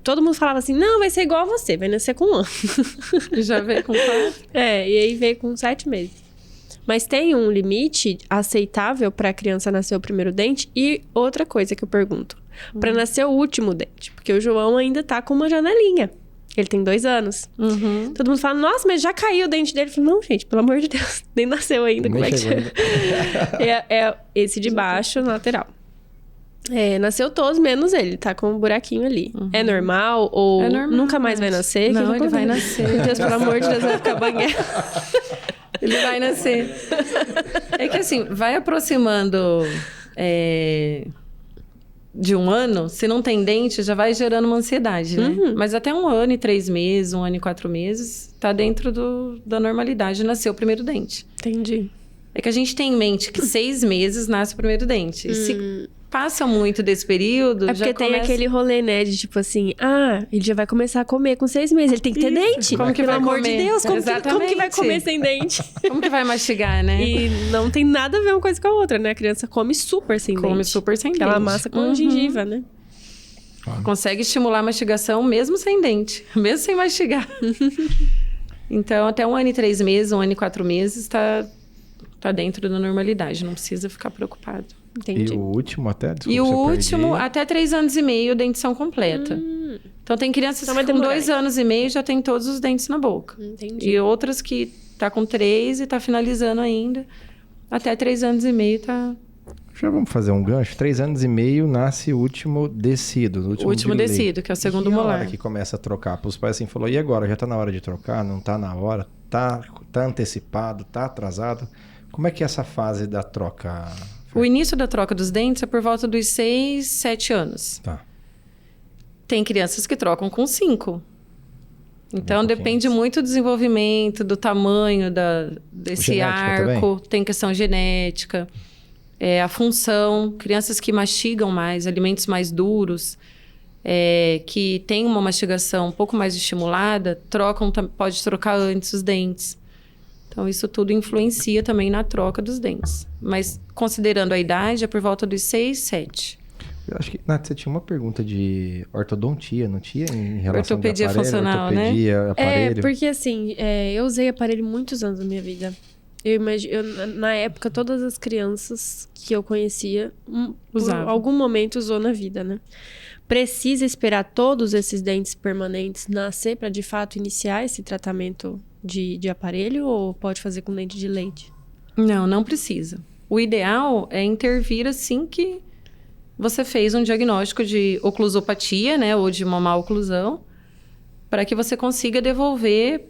todo mundo falava assim, não, vai ser igual a você, vai nascer com 1 ano. Já veio com 4? E aí veio com 7 meses. Mas tem um limite aceitável para a criança nascer o primeiro dente? E outra coisa que eu pergunto, para nascer o último dente, porque o João ainda tá com uma janelinha. Ele tem 2 anos. Uhum. Todo mundo fala, nossa, mas já caiu o dente dele. Eu falo, não, gente, pelo amor de Deus, nem nasceu ainda. Nem como é que chegou é esse de baixo, lateral. Nasceu todos, menos ele, tá com um buraquinho ali. Uhum. É normal ou nunca mais vai nascer? Não, ele vai nascer. Meu Deus, pelo amor de Deus, vai ficar banguela. Ele vai nascer. É que assim, vai aproximando de 1 ano, se não tem dente, já vai gerando uma ansiedade, né? Uhum. Mas até 1 ano e 3 meses, 1 ano e 4 meses, tá dentro da normalidade, nasceu o primeiro dente. Entendi. É que a gente tem em mente que 6 meses nasce o primeiro dente. E se passa muito desse período, É porque tem aquele rolê, né, de tipo assim, ele já vai começar a comer com 6 meses, ele tem que ter dente. Como que Pelo vai amor de comer? Deus, como que vai comer sem dente? Como que vai mastigar, né? E não tem nada a ver uma coisa com a outra, né? A criança come super sem dente. Come super sem dente. Aquela massa com gengiva, né? Consegue estimular a mastigação mesmo sem dente, mesmo sem mastigar. Então, até 1 ano e 3 meses, 1 ano e 4 meses, tá dentro da normalidade. Não precisa ficar preocupado. Entendi. E o último até? Desculpa, E o se eu último, perdi. até 3 anos e meio, dentição completa. Então, tem crianças Então vai que com demorar 2 anos e meio já tem todos os dentes na boca. Entendi. E outras que tá com 3 e tá finalizando ainda. Até 3 anos e meio tá... Já vamos fazer um gancho? 3 anos e meio nasce o último descido. O último de leite. descido, que é o segundo E a molar. hora que começa a trocar? Para os pais assim, falou, e agora? Já tá na hora de trocar? Não tá na hora? Tá antecipado? Tá atrasado? Como é que é essa fase da troca? O início da troca dos dentes é por volta dos 6, 7 anos. Tá. Tem crianças que trocam com 5. Então, depende antes. muito do desenvolvimento, do tamanho desse Genética arco. Tem questão genética. A função. Crianças que mastigam mais, alimentos mais duros, que têm uma mastigação um pouco mais estimulada, pode trocar antes os dentes. Então, isso tudo influencia também na troca dos dentes. Mas, considerando a idade, é por volta dos 6, 7. Eu acho que, Nath, você tinha uma pergunta de ortodontia, não tinha? Em relação Ortopedia de aparelho, funcional, ortopedia, aparelho? Porque assim, eu usei aparelho muitos anos da minha vida. Na época, todas as crianças que eu conhecia, por Usavam. algum momento usou na vida, né? Precisa esperar todos esses dentes permanentes nascer para, de fato, iniciar esse tratamento de aparelho ou pode fazer com dente de leite? Não precisa. O ideal é intervir assim que você fez um diagnóstico de oclusopatia, né? Ou de uma má oclusão, para que você consiga devolver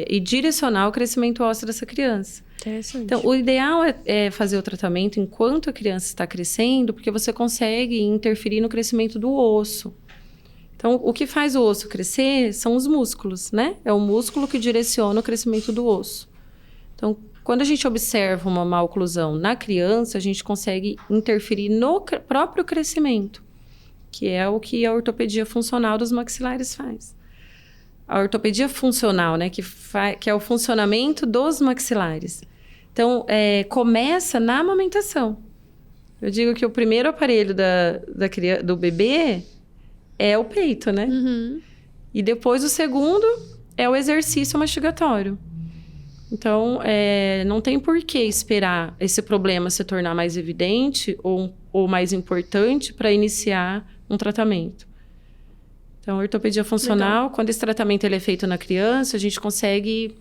e direcionar o crescimento ósseo dessa criança. Interessante. Então, o ideal é fazer o tratamento enquanto a criança está crescendo, porque você consegue interferir no crescimento do osso. Então, o que faz o osso crescer são os músculos, né? É o músculo que direciona o crescimento do osso. Então, quando a gente observa uma má oclusão na criança, a gente consegue interferir no próprio crescimento, que é o que a ortopedia funcional dos maxilares faz. A ortopedia funcional, né, que é o funcionamento dos maxilares. Então, começa na amamentação. Eu digo que o primeiro aparelho do bebê é o peito, né? Uhum. E depois o segundo é o exercício mastigatório. Então, não tem por que esperar esse problema se tornar mais evidente ou mais importante para iniciar um tratamento. Então, a ortopedia funcional, quando esse tratamento ele é feito na criança, a gente consegue,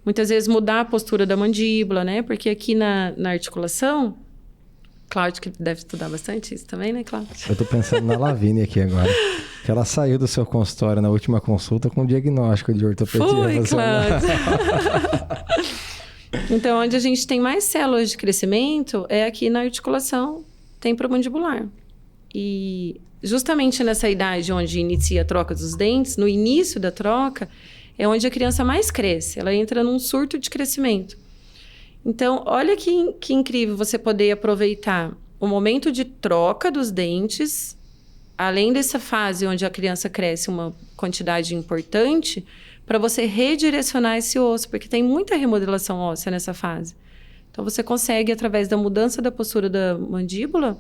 muitas vezes, mudar a postura da mandíbula, né? Porque aqui na articulação, Cláudio, que deve estudar bastante isso também, né, Cláudio? Eu tô pensando na Lavínia aqui agora. Que ela saiu do seu consultório na última consulta com um diagnóstico de ortopedia. Foi, Cláudio. Então, onde a gente tem mais células de crescimento é aqui na articulação temporomandibular. E justamente nessa idade onde inicia a troca dos dentes, no início da troca, é onde a criança mais cresce. Ela entra num surto de crescimento. Então, olha que incrível você poder aproveitar o momento de troca dos dentes, além dessa fase onde a criança cresce uma quantidade importante, para você redirecionar esse osso, porque tem muita remodelação óssea nessa fase. Então, você consegue, através da mudança da postura da mandíbula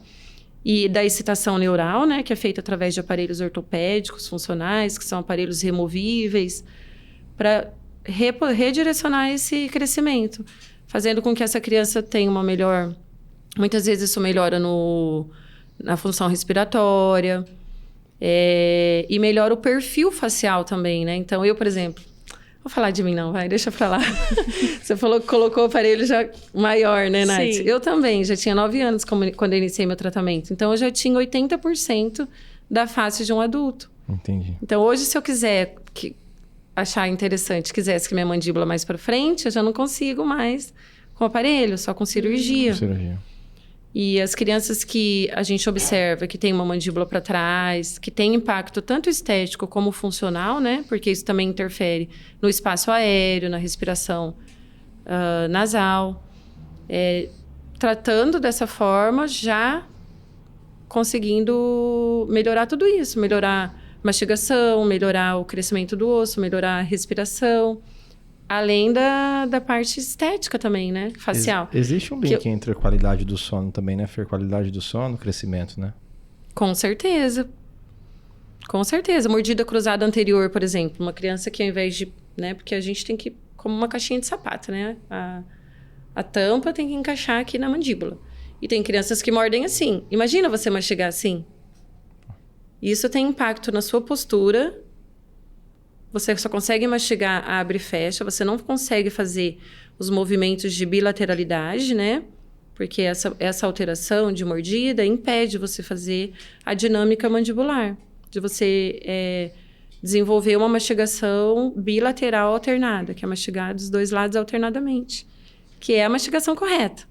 e da excitação neural, né, que é feita através de aparelhos ortopédicos funcionais, que são aparelhos removíveis, para redirecionar esse crescimento, fazendo com que essa criança tenha uma melhor... Muitas vezes isso melhora na função respiratória, e melhora o perfil facial também, né? Então, eu, por exemplo... Vou falar de mim não, vai, deixa pra lá. Você falou que colocou o aparelho já maior, né, Nath? Sim. Eu também, já tinha 9 anos quando eu iniciei meu tratamento. Então, eu já tinha 80% da face de um adulto. Entendi. Então, hoje, se eu quiser achar interessante, quisesse que minha mandíbula mais para frente, eu já não consigo mais com aparelho, só com cirurgia. Cirurgia. E as crianças que a gente observa que tem uma mandíbula para trás, que tem impacto tanto estético como funcional, né? Porque isso também interfere no espaço aéreo, na respiração nasal. Tratando dessa forma, já conseguindo melhorar tudo isso, melhorar mastigação, melhorar o crescimento do osso, melhorar a respiração, além da parte estética também, né? Facial. Existe um link entre a qualidade do sono também, né, Fer? Qualidade do sono, crescimento, né? Com certeza. Com certeza. Mordida cruzada anterior, por exemplo. Uma criança que ao invés de... né? Porque a gente tem que... Como uma caixinha de sapato, né? A tampa tem que encaixar aqui na mandíbula. E tem crianças que mordem assim. Imagina você mastigar assim. Isso tem impacto na sua postura. Você só consegue mastigar, abre e fecha. Você não consegue fazer os movimentos de bilateralidade, né? Porque essa alteração de mordida impede você fazer a dinâmica mandibular. De você desenvolver uma mastigação bilateral alternada, que é mastigar dos dois lados alternadamente. Que é a mastigação correta.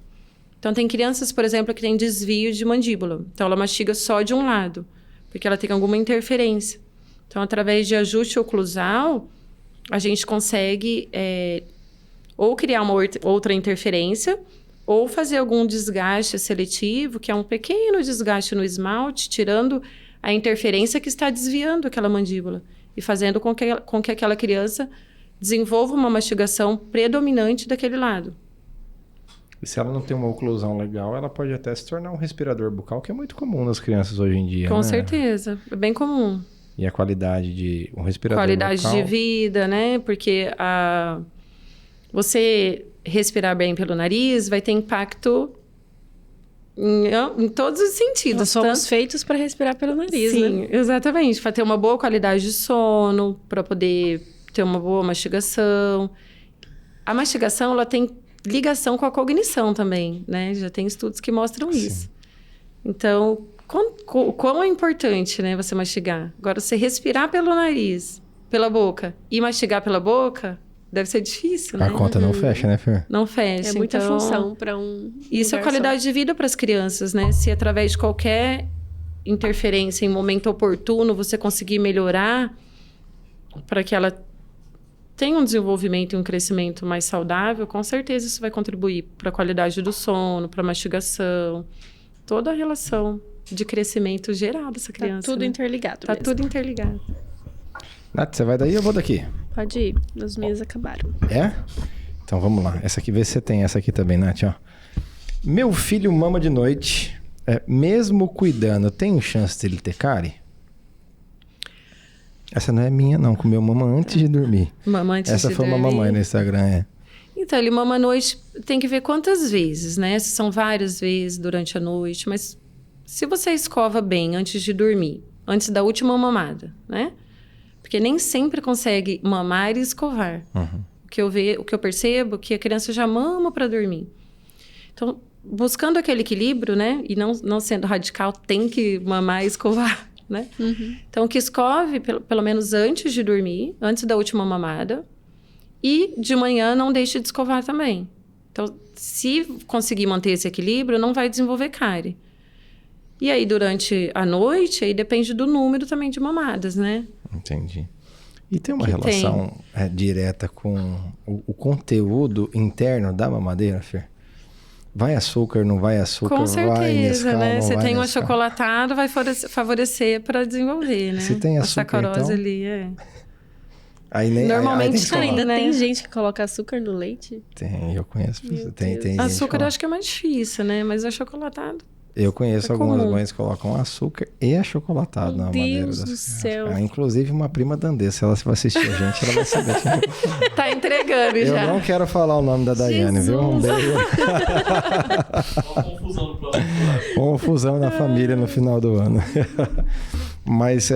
Então, tem crianças, por exemplo, que têm desvio de mandíbula. Então, ela mastiga só de um lado, porque ela tem alguma interferência. Então, através de ajuste oclusal, a gente consegue ou criar uma outra interferência, ou fazer algum desgaste seletivo, que é um pequeno desgaste no esmalte, tirando a interferência que está desviando aquela mandíbula e fazendo com que aquela criança desenvolva uma mastigação predominante daquele lado. E se ela não tem uma oclusão legal, ela pode até se tornar um respirador bucal, que é muito comum nas crianças hoje em dia, Com certeza, é bem comum. E a qualidade de um respirador qualidade bucal... de vida, né? Porque você respirar bem pelo nariz vai ter impacto em todos os sentidos. Nós somos feitos para respirar pelo nariz, Sim, né? exatamente. Para ter uma boa qualidade de sono, para poder ter uma boa mastigação. A mastigação, ela tem ligação com a cognição também, né? Já tem estudos que mostram isso. Então, quão é importante, né, você mastigar. Agora, você respirar pelo nariz, pela boca, e mastigar pela boca, deve ser difícil, né? A conta não fecha, né, Fer? Não fecha. É muita então, função para um... Isso é qualidade de vida para as crianças, né? Se através de qualquer interferência em momento oportuno, você conseguir melhorar para que ela tenha um desenvolvimento e um crescimento mais saudável, com certeza isso vai contribuir para a qualidade do sono, para a mastigação, toda a relação de crescimento geral dessa criança. Tá tudo interligado mesmo. Tudo interligado. Nath, você vai daí ou eu vou daqui? Pode ir, as minhas acabaram. É? Então vamos lá. Essa aqui, vê se você tem essa aqui também, Nath, ó. Meu filho mama de noite, mesmo cuidando, tem chance dele ter cárie? Essa não é minha, não. Comeu mama antes de dormir. Mama antes Essa de foi uma dormir. mamãe no Instagram, Então, ele mama à noite, tem que ver quantas vezes, né? Se são várias vezes durante a noite, mas se você escova bem antes de dormir, antes da última mamada, né? Porque nem sempre consegue mamar e escovar. Uhum. O que eu percebo é que a criança já mama para dormir. Então, buscando aquele equilíbrio, né? E não sendo radical, tem que mamar e escovar, né? Então, que escove pelo menos antes de dormir, antes da última mamada. E de manhã não deixe de escovar também. Então, se conseguir manter esse equilíbrio, não vai desenvolver cárie. E aí, durante a noite, aí depende do número também de mamadas, né? Entendi. E tem uma relação direta com o conteúdo interno da mamadeira, Fer? Vai açúcar, não vai açúcar? Com certeza, vai Nescau, né? Você tem um Nescau. achocolatado, vai favorecer para desenvolver, né? Se tem açúcar, a sacarose então... ali, aí Normalmente tem que escovar. Ainda né? tem gente que coloca açúcar no leite? Tem, eu conheço. Meu Tem Deus. gente Açúcar que eu acho que é mais difícil, né? Mas achocolatado... Eu conheço algumas comum. mães que colocam açúcar e achocolatado na Meu mamadeira Deus das do crianças. céu. Inclusive uma prima da Andressa, se ela vai assistir a gente, ela vai saber. Tá entregando Eu já. não quero falar o nome da Daiane, viu? Um beijo. Uma confusão no próximo. Confusão na família no final do ano. Mas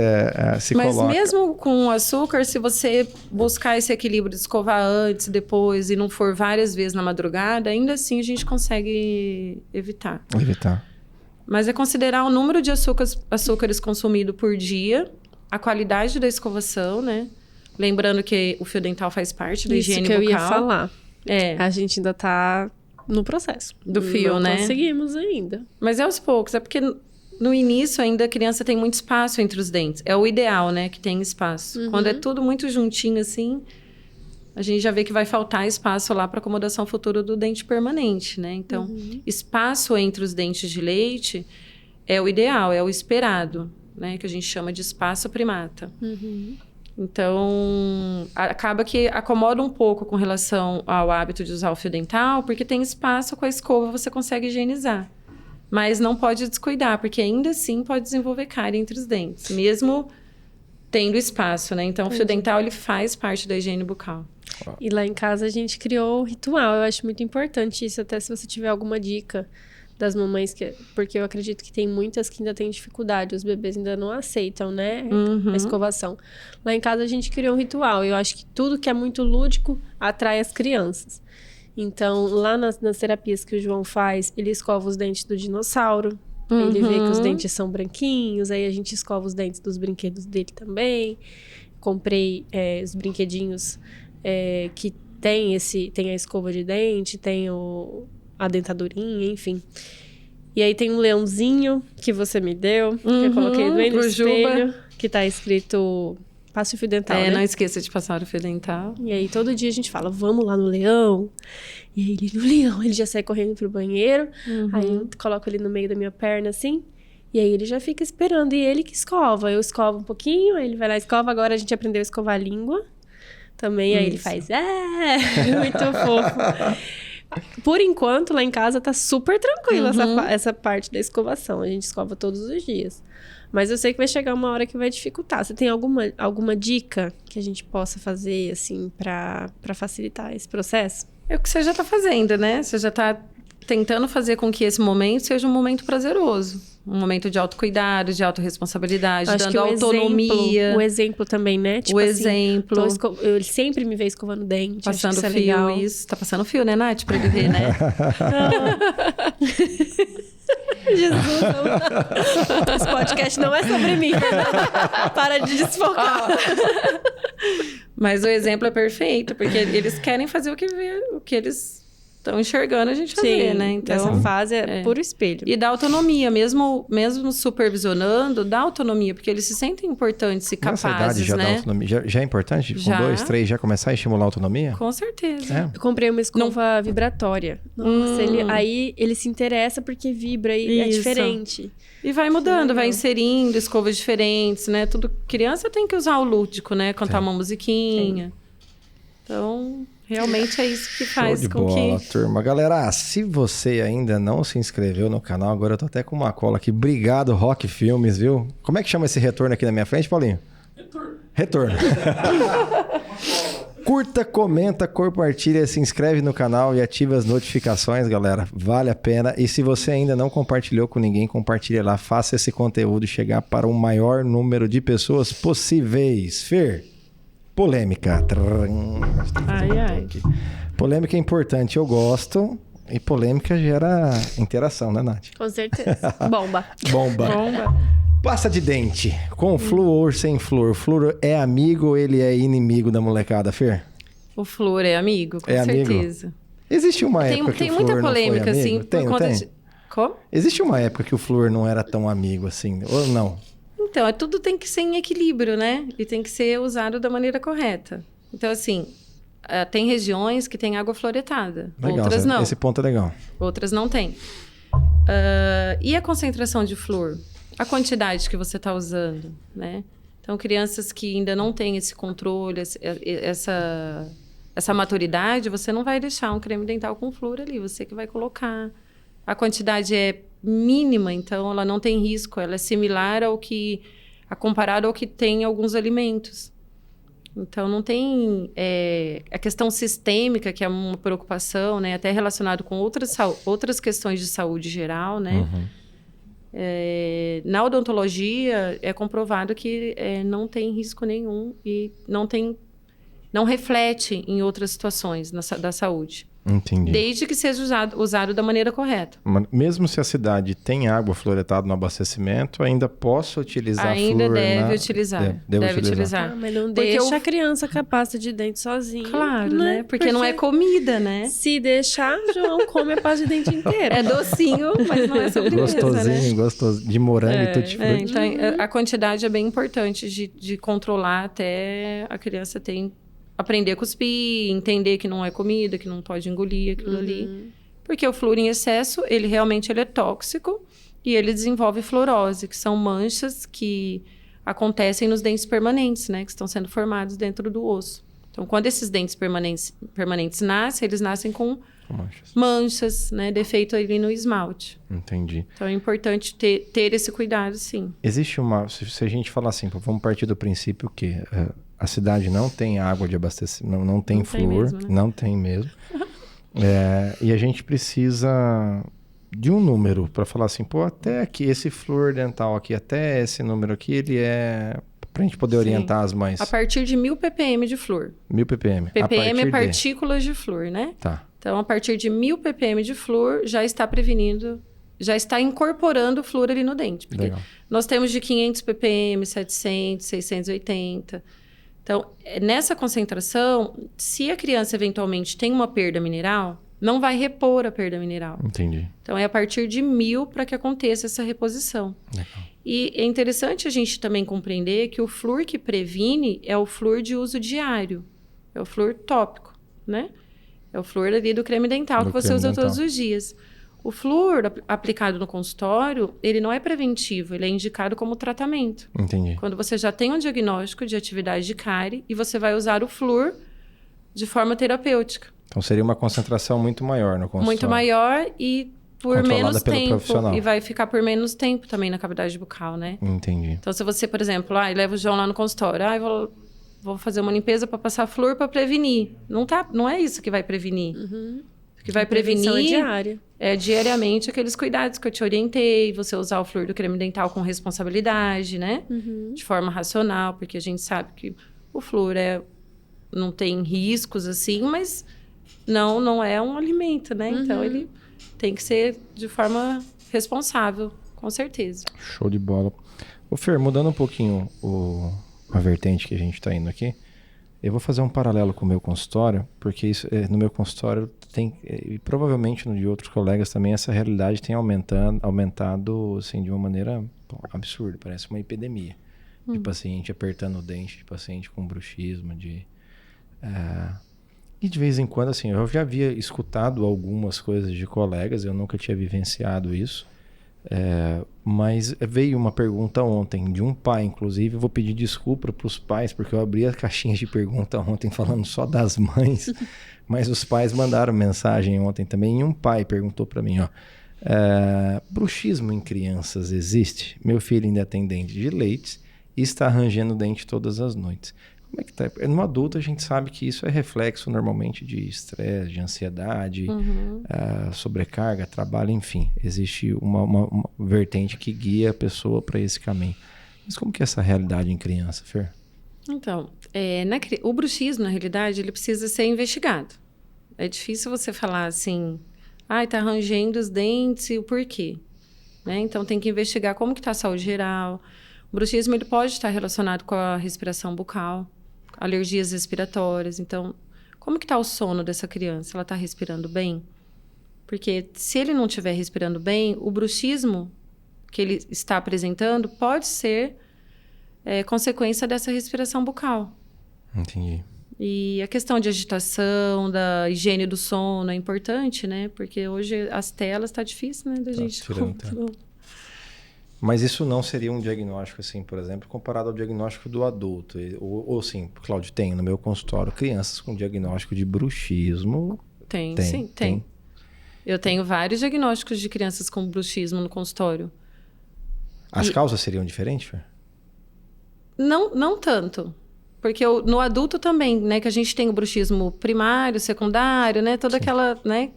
se Mas coloca... mesmo com açúcar, se você buscar esse equilíbrio de escovar antes, depois e não for várias vezes na madrugada, ainda assim a gente consegue evitar. Evitar. Mas é considerar o número de açúcares consumido por dia, a qualidade da escovação, né? Lembrando que o fio dental faz parte da higiene Isso que bucal. eu ia falar. É, A gente ainda tá no processo. Do fio, não né? conseguimos ainda. mas é aos poucos. É porque no início ainda a criança tem muito espaço entre os dentes. É o ideal, né? Que tem espaço. Quando é tudo muito juntinho assim, a gente já vê que vai faltar espaço lá para acomodação futura do dente permanente, né? Então, espaço entre os dentes de leite é o ideal, é o esperado, né? Que a gente chama de espaço primata. Então, acaba que acomoda um pouco com relação ao hábito de usar o fio dental, porque tem espaço, com a escova você consegue higienizar. Mas não pode descuidar, porque ainda assim pode desenvolver cárie entre os dentes, mesmo tendo espaço, né? Então, o fio dental, ele faz parte da higiene bucal. E lá em casa a gente criou um ritual. Eu acho muito importante isso, até se você tiver alguma dica das mamães, porque eu acredito que tem muitas que ainda têm dificuldade, os bebês ainda não aceitam, né, a escovação. Lá em casa a gente criou um ritual. Eu acho que tudo que é muito lúdico atrai as crianças. Então, lá nas terapias que o João faz, ele escova os dentes do dinossauro. Ele vê que os dentes são branquinhos, aí a gente escova os dentes dos brinquedos dele também. Comprei os brinquedinhos que tem a escova de dente, tem a dentadurinha, enfim. E aí tem um leãozinho que você me deu, que eu coloquei bem no pro espelho, Juba. que tá escrito passe o fio dental, né? Não esqueça de passar o fio dental. E aí todo dia a gente fala, vamos lá no leão. E aí ele, no leão, ele já sai correndo pro banheiro. Aí eu coloco ele no meio da minha perna, assim. E aí ele já fica esperando. E ele que escova. Eu escovo um pouquinho, aí ele vai lá e escova. Agora a gente aprendeu a escovar a língua também. Aí ele faz, muito fofo. Por enquanto, lá em casa tá super tranquilo essa parte da escovação. A gente escova todos os dias. Mas eu sei que vai chegar uma hora que vai dificultar. Você tem alguma dica que a gente possa fazer, assim, pra facilitar esse processo? É o que você já tá fazendo, né? Você já tá tentando fazer com que esse momento seja um momento prazeroso. Um momento de autocuidado, de autorresponsabilidade, Acho dando que autonomia. O exemplo também, né? Tipo O assim, exemplo. ele sempre me vê escovando dente. Passando acho que fio, isso é legal. isso. Tá passando fio, né, Nath? Pra ele ver, né? Jesus, não. Esse podcast não é sobre mim. Para de desfocar. Mas o exemplo é perfeito, porque eles querem fazer o que eles estão enxergando a gente fazer, Sim, né? Então, essa fase é puro espelho. E dá autonomia, mesmo supervisionando, dá autonomia, porque eles se sentem importantes e Nessa idade capazes, já dá né? autonomia. Já é importante? Com Já. 2, 3 já começar a estimular a autonomia? Com certeza. É. Eu comprei uma escova vibratória. Nossa, aí ele se interessa porque vibra e é Isso. diferente. E vai mudando, legal. vai inserindo escovas diferentes, né? Tudo criança tem que usar o lúdico, né? Cantar uma musiquinha. Então, realmente é isso que faz Show de com bola, que... turma. Galera, se você ainda não se inscreveu no canal, agora eu tô até com uma cola aqui. Obrigado, Rock Filmes, viu? Como é que chama esse retorno aqui na minha frente, Paulinho? Retorno. Curta, comenta, compartilha, se inscreve no canal e ativa as notificações, galera. Vale a pena. E se você ainda não compartilhou com ninguém, compartilha lá. Faça esse conteúdo chegar para o maior número de pessoas possíveis. Fer, polêmica. Ai, ai. Polêmica é importante. Eu gosto, E polêmica gera interação, né, Nath? Com certeza. Bomba. Bomba. Pasta de dente, com flúor ou sem flúor? O flúor é amigo ou ele é inimigo da molecada, Fer? O flúor é amigo, com certeza. Amigo? Existe uma época que o flúor muita polêmica, não foi amigo? assim, por conta de... Como? Existe uma época que o flúor não era tão amigo assim, ou não? Então, tudo tem que ser em equilíbrio, né? E tem que ser usado da maneira correta. Então, assim, tem regiões que tem água fluoretada, Legal, outras não. Esse ponto é legal. Outras não tem. E a concentração de flúor? A quantidade que você está usando, né? Então, crianças que ainda não têm esse controle, essa maturidade, você não vai deixar um creme dental com flúor ali, você que vai colocar. A quantidade é mínima, então ela não tem risco, ela é similar comparado ao que tem em alguns alimentos. Então, não tem a questão sistêmica, que é uma preocupação, né? Até relacionado com outras questões de saúde geral, né? Uhum. Na odontologia, é comprovado que não tem risco nenhum e não reflete em outras situações da saúde. Entendi. Desde que seja usado da maneira correta. Mesmo se a cidade tem água fluoretada no abastecimento, ainda posso utilizar ainda flúor? deve utilizar. Deve utilizar. Mas não Porque deixa a criança com a pasta de dente sozinha. Claro, né? Porque não é comida, né? Se deixar, João come a pasta de dente inteira. É docinho, mas não é sobremesa, Gostosinho, né? gostoso. De morango e tutti-frutti. Então, a quantidade é bem importante de controlar até a criança aprender a cuspir, entender que não é comida, que não pode engolir aquilo ali. Porque o flúor em excesso, ele realmente é tóxico e ele desenvolve fluorose, que são manchas que acontecem nos dentes permanentes, né? Que estão sendo formados dentro do osso. Então, quando esses dentes permanentes nascem, eles nascem com manchas, né? Defeito ali no esmalte. Entendi. Então, é importante ter esse cuidado, sim. Existe se a gente falar assim, vamos partir do princípio que a cidade não tem água de abastecimento, não tem flúor, mesmo, né? não tem mesmo. E a gente precisa de um número para falar assim, até aqui, esse flúor dental aqui, até esse número aqui, ele é... Pra gente poder orientar as mães. A partir de 1000 ppm de flúor. 1000 ppm. ppm é partículas de flúor, né? Tá. Então, a partir de 1000 ppm de flúor, já está prevenindo, já está incorporando o flúor ali no dente. Porque Legal. nós temos de 500 ppm, 700, 680. Então, nessa concentração, se a criança eventualmente tem uma perda mineral, não vai repor a perda mineral. Entendi. Então, é a partir de 1000 para que aconteça essa reposição. Legal. E é interessante a gente também compreender que o flúor que previne é o flúor de uso diário. É o flúor tópico, né? É o flúor ali do creme dental que você usa todos os dias. O flúor aplicado no consultório, ele não é preventivo, ele é indicado como tratamento. Entendi. Quando você já tem um diagnóstico de atividade de cárie e você vai usar o flúor de forma terapêutica. Então seria uma concentração muito maior no consultório. Muito maior e por menos tempo. Profissional. E vai ficar por menos tempo também na cavidade bucal, né? Entendi. Então, se você, por exemplo, leva o João lá no consultório, vou fazer uma limpeza para passar flúor para prevenir. Não é isso que vai prevenir. O que vai prevenir é diária. É diariamente aqueles cuidados que eu te orientei, você usar o flúor do creme dental com responsabilidade, né? De forma racional, porque a gente sabe que o flúor não tem riscos assim, mas não é um alimento, né? Então, ele tem que ser de forma responsável, com certeza. Show de bola. Ô Fer, mudando um pouquinho a vertente que a gente está indo aqui, eu vou fazer um paralelo com o meu consultório, porque isso, no meu consultório tem, e provavelmente no de outros colegas também, essa realidade tem aumentado assim, de uma maneira absurda, parece uma epidemia. De paciente apertando o dente, de paciente com bruxismo, E de vez em quando, assim, eu já havia escutado algumas coisas de colegas, eu nunca tinha vivenciado isso. Mas veio uma pergunta ontem, de um pai, inclusive. Eu vou pedir desculpa para os pais, porque eu abri as caixinhas de pergunta ontem falando só das mães. Mas os pais mandaram mensagem ontem também. E um pai perguntou para mim, bruxismo em crianças existe? Meu filho ainda tem dente de leite e está arranjando dente todas as noites. Como é que tá? No adulto a gente sabe que isso é reflexo normalmente de estresse, de ansiedade, sobrecarga, trabalho, enfim. Existe uma vertente que guia a pessoa para esse caminho. Mas como que é essa realidade em criança, Fer? Então, o bruxismo, na realidade, ele precisa ser investigado. É difícil você falar assim, Ai, tá rangendo os dentes e o porquê. Né? Então, tem que investigar como que tá a saúde geral. O bruxismo ele pode estar relacionado com a respiração bucal, alergias respiratórias. Então, como que tá o sono dessa criança? Ela está respirando bem? Porque se ele não estiver respirando bem, o bruxismo que ele está apresentando pode ser consequência dessa respiração bucal. Entendi. E a questão de agitação, da higiene do sono é importante, né? Porque hoje as telas tá difícil, né? Da gente... Mas isso não seria um diagnóstico, assim, por exemplo, comparado ao diagnóstico do adulto? Ou sim, Cláudio, tem no meu consultório crianças com diagnóstico de bruxismo? Tem. Eu tenho vários diagnósticos de crianças com bruxismo no consultório. As causas seriam diferentes, Fer? Não tanto. Porque no adulto também, né? Que a gente tem o bruxismo primário, secundário, né? Toda aquela, né?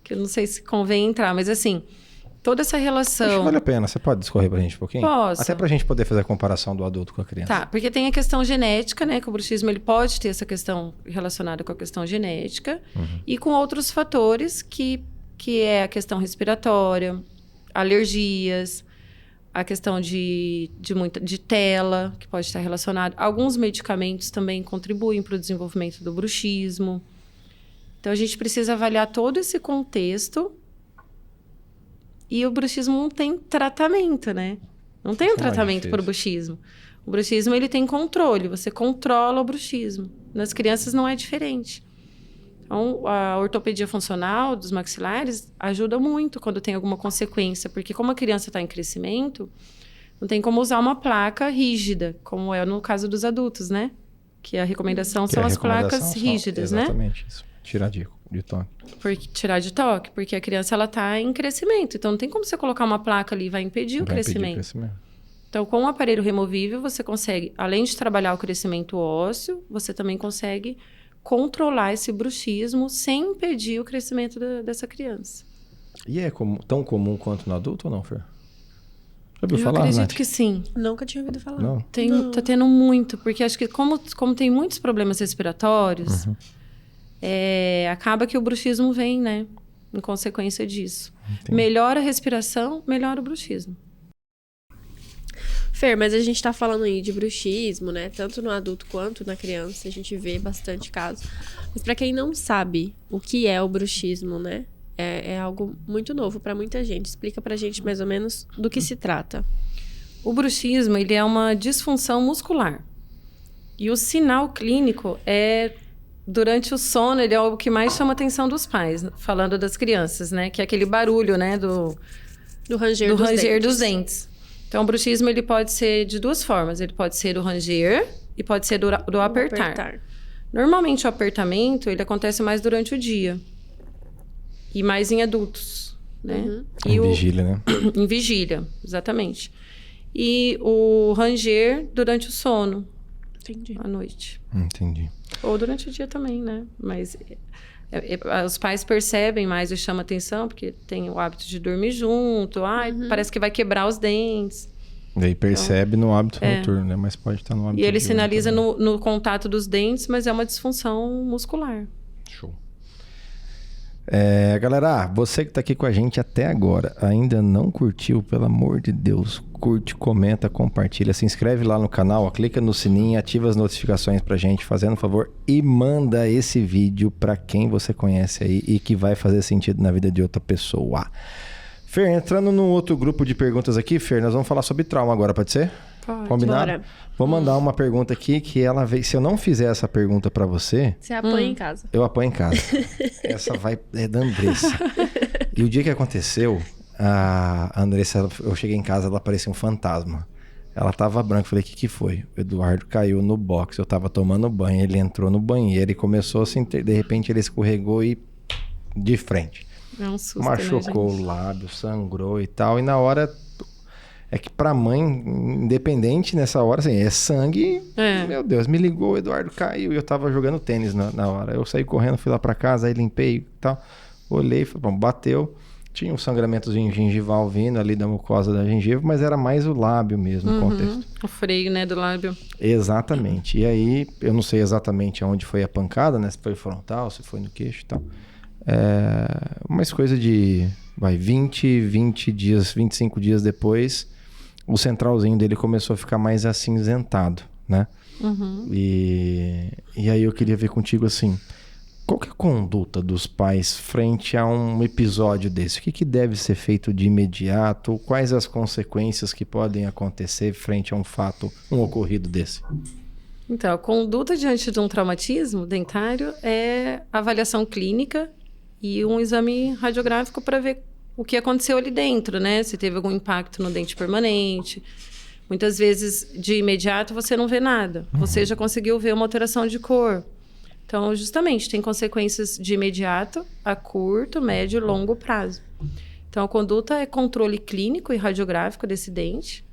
Que eu não sei se convém entrar, mas assim... Toda essa relação... Acho que vale a pena. Você pode discorrer pra gente um pouquinho? Posso. Até pra gente poder fazer a comparação do adulto com a criança. Tá, porque tem a questão genética, né? Que o bruxismo ele pode ter essa questão relacionada com a questão genética. E com outros fatores que é a questão respiratória, alergias, a questão de tela, que pode estar relacionado. Alguns medicamentos também contribuem para o desenvolvimento do bruxismo. Então, a gente precisa avaliar todo esse contexto. E o bruxismo não tem tratamento, né? Não tem um tratamento para o bruxismo. O bruxismo, ele tem controle. Você controla o bruxismo. Nas crianças não é diferente. Então, a ortopedia funcional dos maxilares ajuda muito quando tem alguma consequência. Porque como a criança está em crescimento, não tem como usar uma placa rígida, como é no caso dos adultos, né? Que a recomendação são as placas rígidas, né? Exatamente isso. Tirar de toque. Tirar de toque, porque a criança ela está em crescimento. Então, não tem como você colocar uma placa ali e vai impedir o crescimento. Então, com o aparelho removível, você consegue, além de trabalhar o crescimento ósseo, você também consegue controlar esse bruxismo sem impedir o crescimento dessa criança. E é tão comum quanto no adulto ou não, Fer? Já ouviu Eu falar, acredito Nath? que sim. Nunca tinha ouvido falar. Não? Tá tendo muito, porque acho que como tem muitos problemas respiratórios... acaba que o bruxismo vem, né? Em consequência disso. Entendi. Melhora a respiração, melhora o bruxismo. Fer, mas a gente tá falando aí de bruxismo, né? Tanto no adulto quanto na criança, a gente vê bastante casos. Mas pra quem não sabe o que é o bruxismo, né? É algo muito novo pra muita gente. Explica pra gente mais ou menos do que se trata. O bruxismo, ele é uma disfunção muscular. E o sinal clínico é... Durante o sono, ele é o que mais chama a atenção dos pais, falando das crianças, né? Que é aquele barulho, né? Do ranger dos dentes. Então, o bruxismo, ele pode ser de duas formas. Ele pode ser o ranger e pode ser do apertar. Normalmente, o apertamento, ele acontece mais durante o dia. E mais em adultos, né? Em vigília, né? Em vigília, exatamente. E o ranger durante o sono. Entendi. À noite. Entendi. Ou durante o dia também, né? Mas os pais percebem mais e chamam atenção, porque tem o hábito de dormir junto. Parece que vai quebrar os dentes. Daí percebe no hábito noturno, né? Mas pode estar no hábito E ele diurno sinaliza também. no contato dos dentes, mas é uma disfunção muscular. Show. Galera, você que tá aqui com a gente até agora, ainda não curtiu, pelo amor de Deus, curte, comenta, compartilha, se inscreve lá no canal, ó, clica no sininho, ativa as notificações pra gente, fazendo um favor, e manda esse vídeo pra quem você conhece aí e que vai fazer sentido na vida de outra pessoa. Fer, entrando num outro grupo de perguntas aqui, Fer, nós vamos falar sobre trauma agora, pode ser? Pode. Combinado? Bora. Vou mandar uma pergunta aqui que ela veio. Se eu não fizer essa pergunta pra você... Você apanha em casa. Eu apanho em casa. Essa é da Andressa. E o dia que aconteceu, a Andressa, eu cheguei em casa, ela parecia um fantasma. Ela tava branca. Falei, o que foi? O Eduardo caiu no box. Eu tava tomando banho. Ele entrou no banheiro e começou assim. De repente ele escorregou e de frente. É um susto, Machucou né, o lábio, sangrou e tal. E na hora... É que pra mãe, independente nessa hora, assim, é sangue. Meu Deus, me ligou, o Eduardo caiu. E eu tava jogando tênis na hora. Eu saí correndo, fui lá pra casa, aí limpei e tal. Olhei, falei, bom, bateu. Tinha um sangramentozinho gengival vindo ali da mucosa da gengiva, mas era mais o lábio mesmo, o contexto. O freio, né, do lábio. Exatamente. E aí, eu não sei exatamente aonde foi a pancada, né? Se foi frontal, se foi no queixo e tal. Umas coisas de 20 dias, 25 dias depois, o centralzinho dele começou a ficar mais acinzentado, né? E aí eu queria ver contigo assim, qual que é a conduta dos pais frente a um episódio desse? O que deve ser feito de imediato? Quais as consequências que podem acontecer frente a um ocorrido desse? Então, a conduta diante de um traumatismo dentário é avaliação clínica e um exame radiográfico para ver o que aconteceu ali dentro, né? Se teve algum impacto no dente permanente. Muitas vezes, de imediato, você não vê nada. Você já conseguiu ver uma alteração de cor. Então, justamente, tem consequências de imediato, a curto, médio e longo prazo. Então, a conduta é controle clínico e radiográfico desse dente.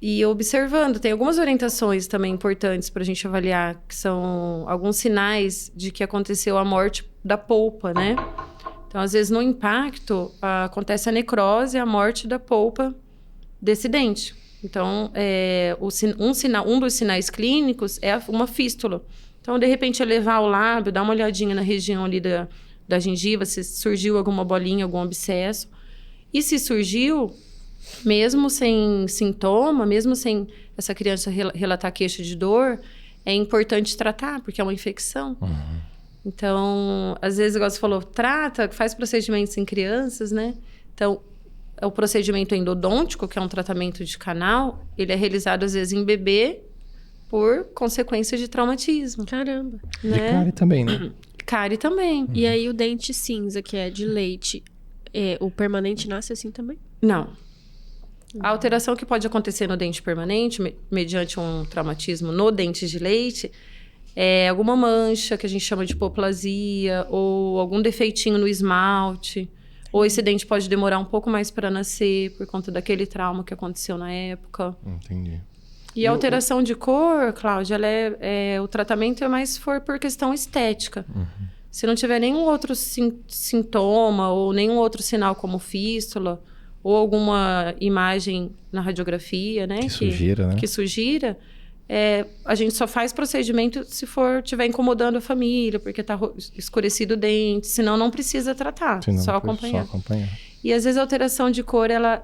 E observando, tem algumas orientações também importantes para a gente avaliar, que são alguns sinais de que aconteceu a morte da polpa, né? Então, às vezes, no impacto, acontece a necrose, a morte da polpa desse dente. Então, um dos sinais clínicos é uma fístula. Então, de repente, elevar o lábio, dar uma olhadinha na região ali da gengiva, se surgiu alguma bolinha, algum abscesso. E se surgiu, mesmo sem sintoma, mesmo sem essa criança relatar queixa de dor, é importante tratar, porque é uma infecção. Então, às vezes, igual você falou, faz procedimentos em crianças, né? Então, o procedimento endodôntico, que é um tratamento de canal, ele é realizado, às vezes, em bebê por consequência de traumatismo. Caramba. Né? E cárie também, né? Cárie também. E aí o dente cinza, que é de leite, o permanente nasce assim também? Não. A alteração que pode acontecer no dente permanente, mediante um traumatismo no dente de leite, é alguma mancha, que a gente chama de hipoplasia, ou algum defeitinho no esmalte, ou esse dente pode demorar um pouco mais para nascer, por conta daquele trauma que aconteceu na época. Entendi. E a alteração de cor, Cláudia, o tratamento é mais por questão estética. Se não tiver nenhum outro sintoma, ou nenhum outro sinal como fístula, ou alguma imagem na radiografia, né? Que sugira, a gente só faz procedimento se tiver incomodando a família, porque está escurecido o dente, senão não precisa tratar, só acompanhar. E às vezes a alteração de cor, ela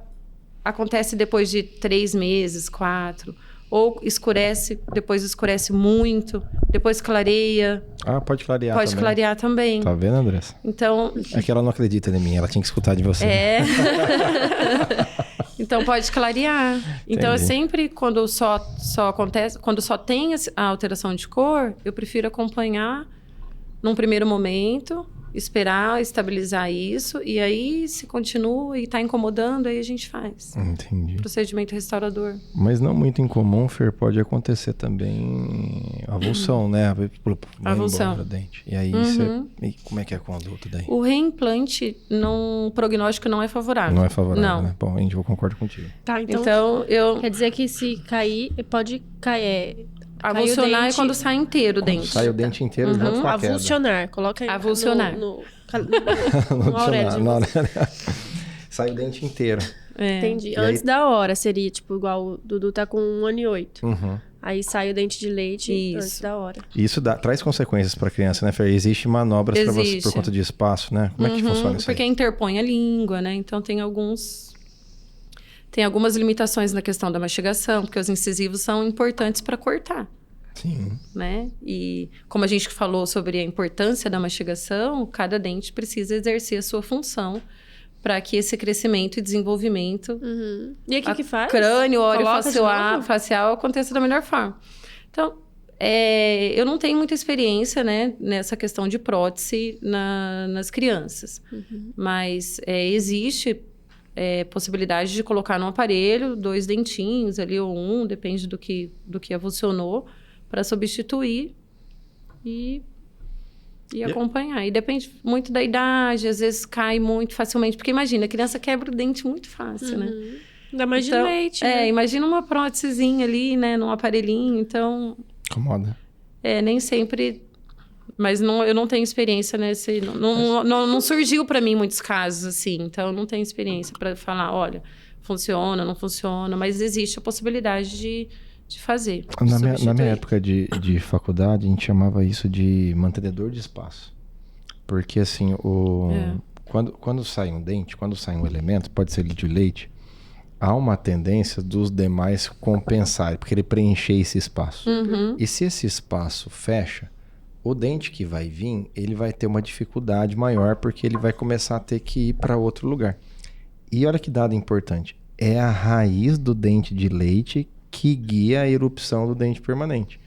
acontece depois de 3 meses, 4, ou depois escurece muito, depois clareia. Pode clarear também. Pode também. clarear também. Tá vendo, Andressa? Então... É que ela não acredita em mim, ela tinha que escutar de você. Então, pode clarear. Então, Entendi. sempre quando só acontece... Quando só tem a alteração de cor, eu prefiro acompanhar num primeiro momento, esperar estabilizar isso, e aí, se continua e está incomodando, aí a gente faz. Entendi. Procedimento restaurador. Mas não muito incomum, Fer, pode acontecer também avulsão, né? Avulsão. O dente. E aí, e como é que é a conduta daí? O reimplante, o prognóstico não é favorável. Não é favorável, não. né? Bom, eu concordo contigo. Tá, então eu... Quer dizer que se cair, pode cair... Avulsionar é quando sai inteiro o dente. Sai o dente inteiro junto com a queda. Avulsionar. Coloca aí avulsionar. no Aurélio. Sai o dente inteiro. Entendi. E Antes aí... da hora seria, tipo, igual o Dudu tá com 1 ano e 8. Aí sai o dente de leite antes da hora. Isso traz consequências para a criança, né, Fer? Existem manobras para você por conta de espaço, né? Como é que funciona isso aí? Porque interpõe a língua, né? Então tem algumas limitações na questão da mastigação, porque os incisivos são importantes para cortar. Sim. Né? E como a gente falou sobre a importância da mastigação, cada dente precisa exercer a sua função para que esse crescimento e desenvolvimento... E aqui que faz? Crânio, óreo-facial aconteça da melhor forma. Então, eu não tenho muita experiência, né, nessa questão de prótese nas crianças. Mas existe possibilidade de colocar no aparelho 2 dentinhos ali, ou 1, depende do que avulsionou, para substituir e acompanhar. E depende muito da idade, às vezes cai muito facilmente. Porque imagina, a criança quebra o dente muito fácil, né? Ainda mais de leite, né? Imagina uma prótesezinha ali, né? Num aparelhinho, então... Incomoda. Nem sempre... Mas eu não tenho experiência nesse... Não surgiu para mim muitos casos, assim. Então, eu não tenho experiência para falar, olha, funciona, não funciona. Mas existe a possibilidade de fazer. Na minha época de faculdade, a gente chamava isso de mantenedor de espaço. porque assim, quando sai um dente, quando sai um elemento, pode ser de leite, há uma tendência dos demais compensarem, porque ele preencher esse espaço. E se esse espaço fecha, o dente que vai vir, ele vai ter uma dificuldade maior, porque ele vai começar a ter que ir para outro lugar. E olha que dado importante, é a raiz do dente de leite que guia a erupção do dente permanente.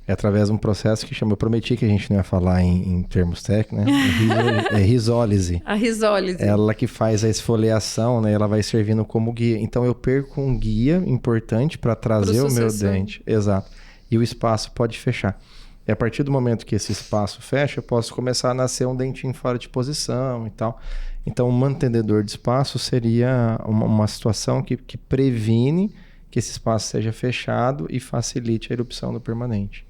É através de um processo que chama... Eu prometi que a gente não ia falar em termos técnicos, né? É risólise. A risólise. Ela que faz a esfoliação, né? Ela vai servindo como guia. Então, eu perco um guia importante para trazer o meu dente. Exato. E o espaço pode fechar. E a partir do momento que esse espaço fecha, eu posso começar a nascer um dentinho fora de posição e tal. Então, um mantenedor de espaço seria uma situação que previne que esse espaço seja fechado e facilite a erupção do permanente.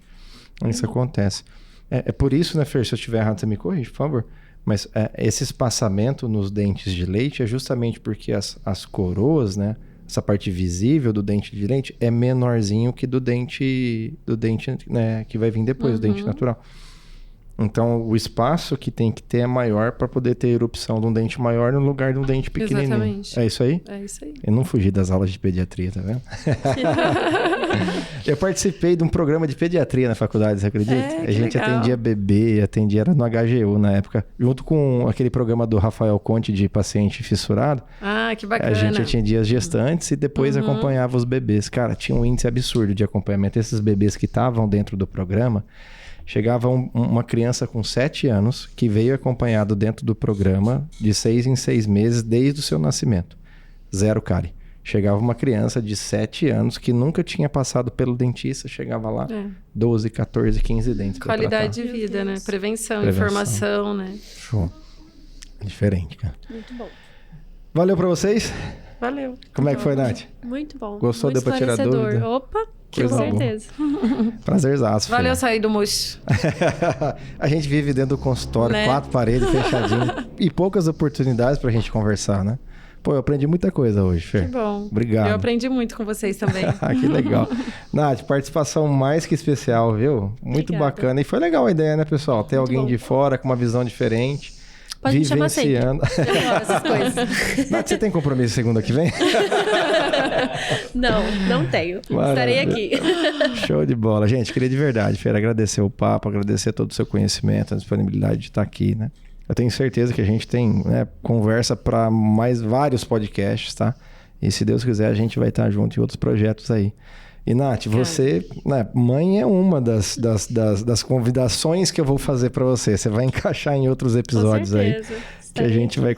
Isso acontece. É por isso, né, Fer, se eu estiver errado, você me corrige, por favor. Mas esse espaçamento nos dentes de leite é justamente porque as coroas, né, essa parte visível do dente de leite é menorzinho que do dente né, que vai vir depois, do dente natural. Então, o espaço que tem que ter é maior para poder ter erupção de um dente maior no lugar de um dente pequenininho. Exatamente. É isso aí? É isso aí. Eu não fugi das aulas de pediatria, tá vendo? Eu participei de um programa de pediatria na faculdade, você acredita? A gente legal. atendia bebê, era no HGU na época, junto com aquele programa do Rafael Conte de paciente fissurado. Ah, que bacana. A gente atendia as gestantes e depois acompanhava os bebês. Cara, tinha um índice absurdo de acompanhamento. Esses bebês que estavam dentro do programa, chegava uma criança com 7 anos que veio acompanhado dentro do programa de 6 em 6 meses desde o seu nascimento. 0 cárie. Chegava uma criança de 7 anos que nunca tinha passado pelo dentista, chegava lá, 12, 14, 15 dentes. Qualidade de vida, né? Prevenção, informação, né? Show. Diferente, cara. Muito bom. Valeu pra vocês? Valeu. Como é que foi, Nath? Muito bom. Gostou? Muito Deu pra tirar esclarecedor. dúvida? Opa, Coisa com boa. certeza. Prazerzaço. Valeu filho. sair do mocho. A gente vive dentro do consultório, Né? 4 paredes fechadinho e poucas oportunidades pra gente conversar, né? Pô, eu aprendi muita coisa hoje, Fer. Que bom. Obrigado. Eu aprendi muito com vocês também. Que legal. Nath, participação mais que especial, viu? Muito Obrigada. bacana. E foi legal a ideia, né, pessoal? Ter alguém bom. de fora com uma visão diferente. Pode me chamar sempre. Vivenciando. Eu adoro essas coisas. Nath, você tem compromisso segunda que vem? Não tenho. Maravilha. Estarei aqui. Show de bola. Gente, queria de verdade, Fer, agradecer o papo, agradecer todo o seu conhecimento, a disponibilidade de estar aqui, né? Eu tenho certeza que a gente tem, né, conversa para mais vários podcasts, tá? E se Deus quiser, a gente vai estar junto em outros projetos aí. E, Nath, você, né, mãe é uma das convidações que eu vou fazer para você. Você vai encaixar em outros episódios aí. Que a gente vai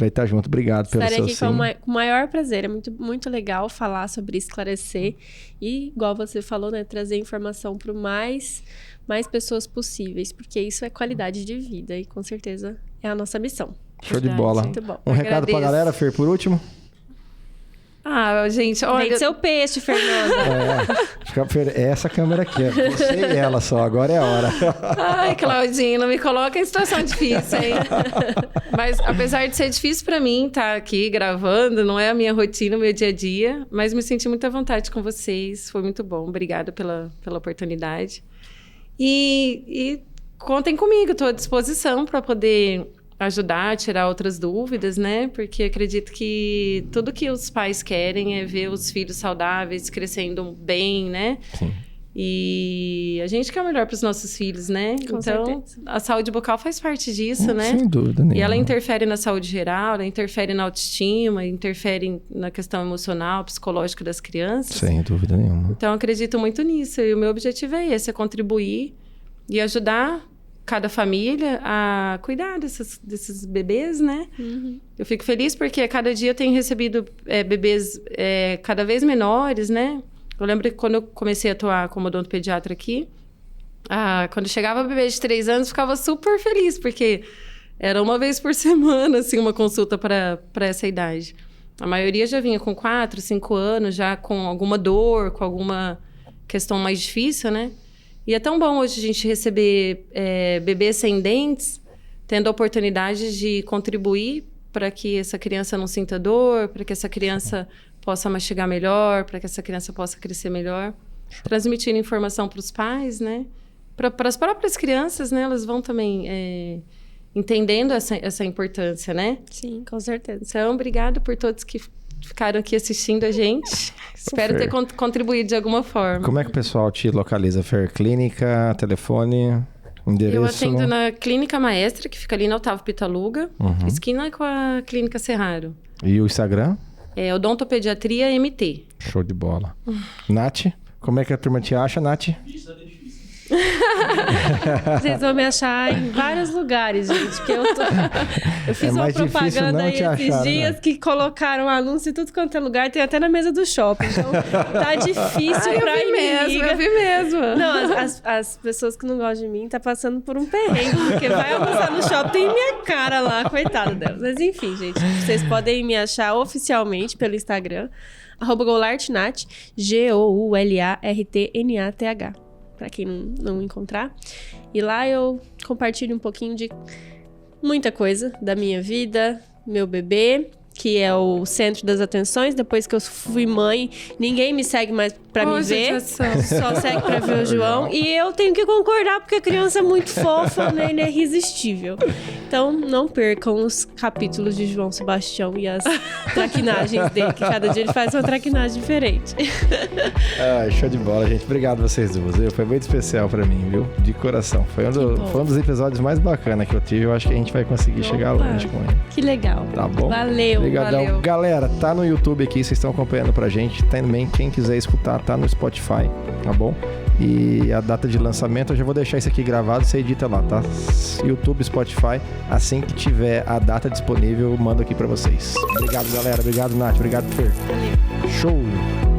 estar junto. Obrigado pelo seu sim. Estarei aqui com o maior prazer. É muito, muito legal falar sobre esclarecer. E, igual você falou, né, trazer informação para mais pessoas possíveis. Porque isso é qualidade de vida. E, com certeza, é a nossa missão. Show de bola. Muito bom. Um recado pra galera, Fer, por último? Ah, gente, olha... Vende seu peixe, Fernanda. É essa câmera aqui. É você e ela só. Agora é a hora. Ai, Claudinho, não me coloca em situação difícil, hein? Mas, apesar de ser difícil pra mim estar aqui gravando, não é a minha rotina, o meu dia a dia, mas me senti muito à vontade com vocês. Foi muito bom. Obrigada pela oportunidade. E contem comigo, estou à disposição para poder ajudar, tirar outras dúvidas, né? Porque acredito que tudo que os pais querem é ver os filhos saudáveis, crescendo bem, né? Sim. E a gente quer o melhor para os nossos filhos, né? Com então, certeza. a saúde bucal faz parte disso, né? Sem dúvida nenhuma. E ela interfere na saúde geral, ela interfere na autoestima, interfere na questão emocional, psicológica das crianças. Sem dúvida nenhuma. Então, eu acredito muito nisso. E o meu objetivo é esse, é contribuir e ajudar cada família a cuidar desses bebês, né? Uhum. Eu fico feliz porque cada dia eu tenho recebido bebês cada vez menores, né? Eu lembro que quando eu comecei a atuar como odontopediatra aqui, quando chegava bebê de 3 anos, eu ficava super feliz, porque era uma vez por semana, assim, uma consulta para essa idade. A maioria já vinha com 4, 5 anos, já com alguma dor, com alguma questão mais difícil, né? E é tão bom hoje a gente receber bebês sem dentes, tendo a oportunidade de contribuir para que essa criança não sinta dor, para que essa criança possa mastigar melhor, para que essa criança possa crescer melhor. Transmitindo informação para os pais, né? para as próprias crianças, né? Elas vão também entendendo essa importância, né? Sim, com certeza. Então, obrigada por todos que ficaram aqui assistindo a gente. Espero ter contribuído de alguma forma. Como é que o pessoal te localiza, Fer? Clínica, telefone, endereço? Eu atendo na Clínica Maestra, que fica ali na Otávio Pitaluga, esquina com a Clínica Serraro. E o Instagram? É Odontopediatria MT. Show de bola. Nath, como é que a turma te acha, Nath? Isso é difícil. Vocês vão me achar em vários lugares, gente. Que eu fiz uma mais difícil propaganda não aí te esses achar, dias né? que colocaram anúncio em tudo quanto é lugar, tem até na mesa do shopping. Então tá difícil pra inimiga. Eu vi mesmo. Não, as pessoas que não gostam de mim tá passando por um perrengue, porque vai almoçar no shopping, tem minha cara lá, coitada delas. Mas enfim, gente, vocês podem me achar oficialmente pelo Instagram, @GoulartNath, GOULARTNATH. Pra quem não encontrar. E lá eu compartilho um pouquinho de muita coisa da minha vida, meu bebê, que é o centro das atenções. Depois que eu fui mãe, ninguém me segue mais pra me ver. Só segue pra ver o João. E eu tenho que concordar, porque a criança é muito fofa, né? Ele é irresistível. Então, não percam os capítulos de João Sebastião e as traquinagens dele, que cada dia ele faz uma traquinagem diferente. Show de bola, gente. Obrigado vocês duas. Foi muito especial pra mim, viu? De coração. Foi um dos episódios mais bacanas que eu tive. Eu acho que a gente vai conseguir chegar longe com ele. Que legal. Tá bom? Valeu. Obrigadão. Valeu. Galera, tá no YouTube aqui, vocês estão acompanhando pra gente. Também, quem quiser escutar, tá no Spotify, tá bom? E a data de lançamento, eu já vou deixar isso aqui gravado, você edita lá, tá? YouTube, Spotify, assim que tiver a data disponível, eu mando aqui pra vocês. Obrigado, galera. Obrigado, Nath. Obrigado, Fer. Valeu. Show!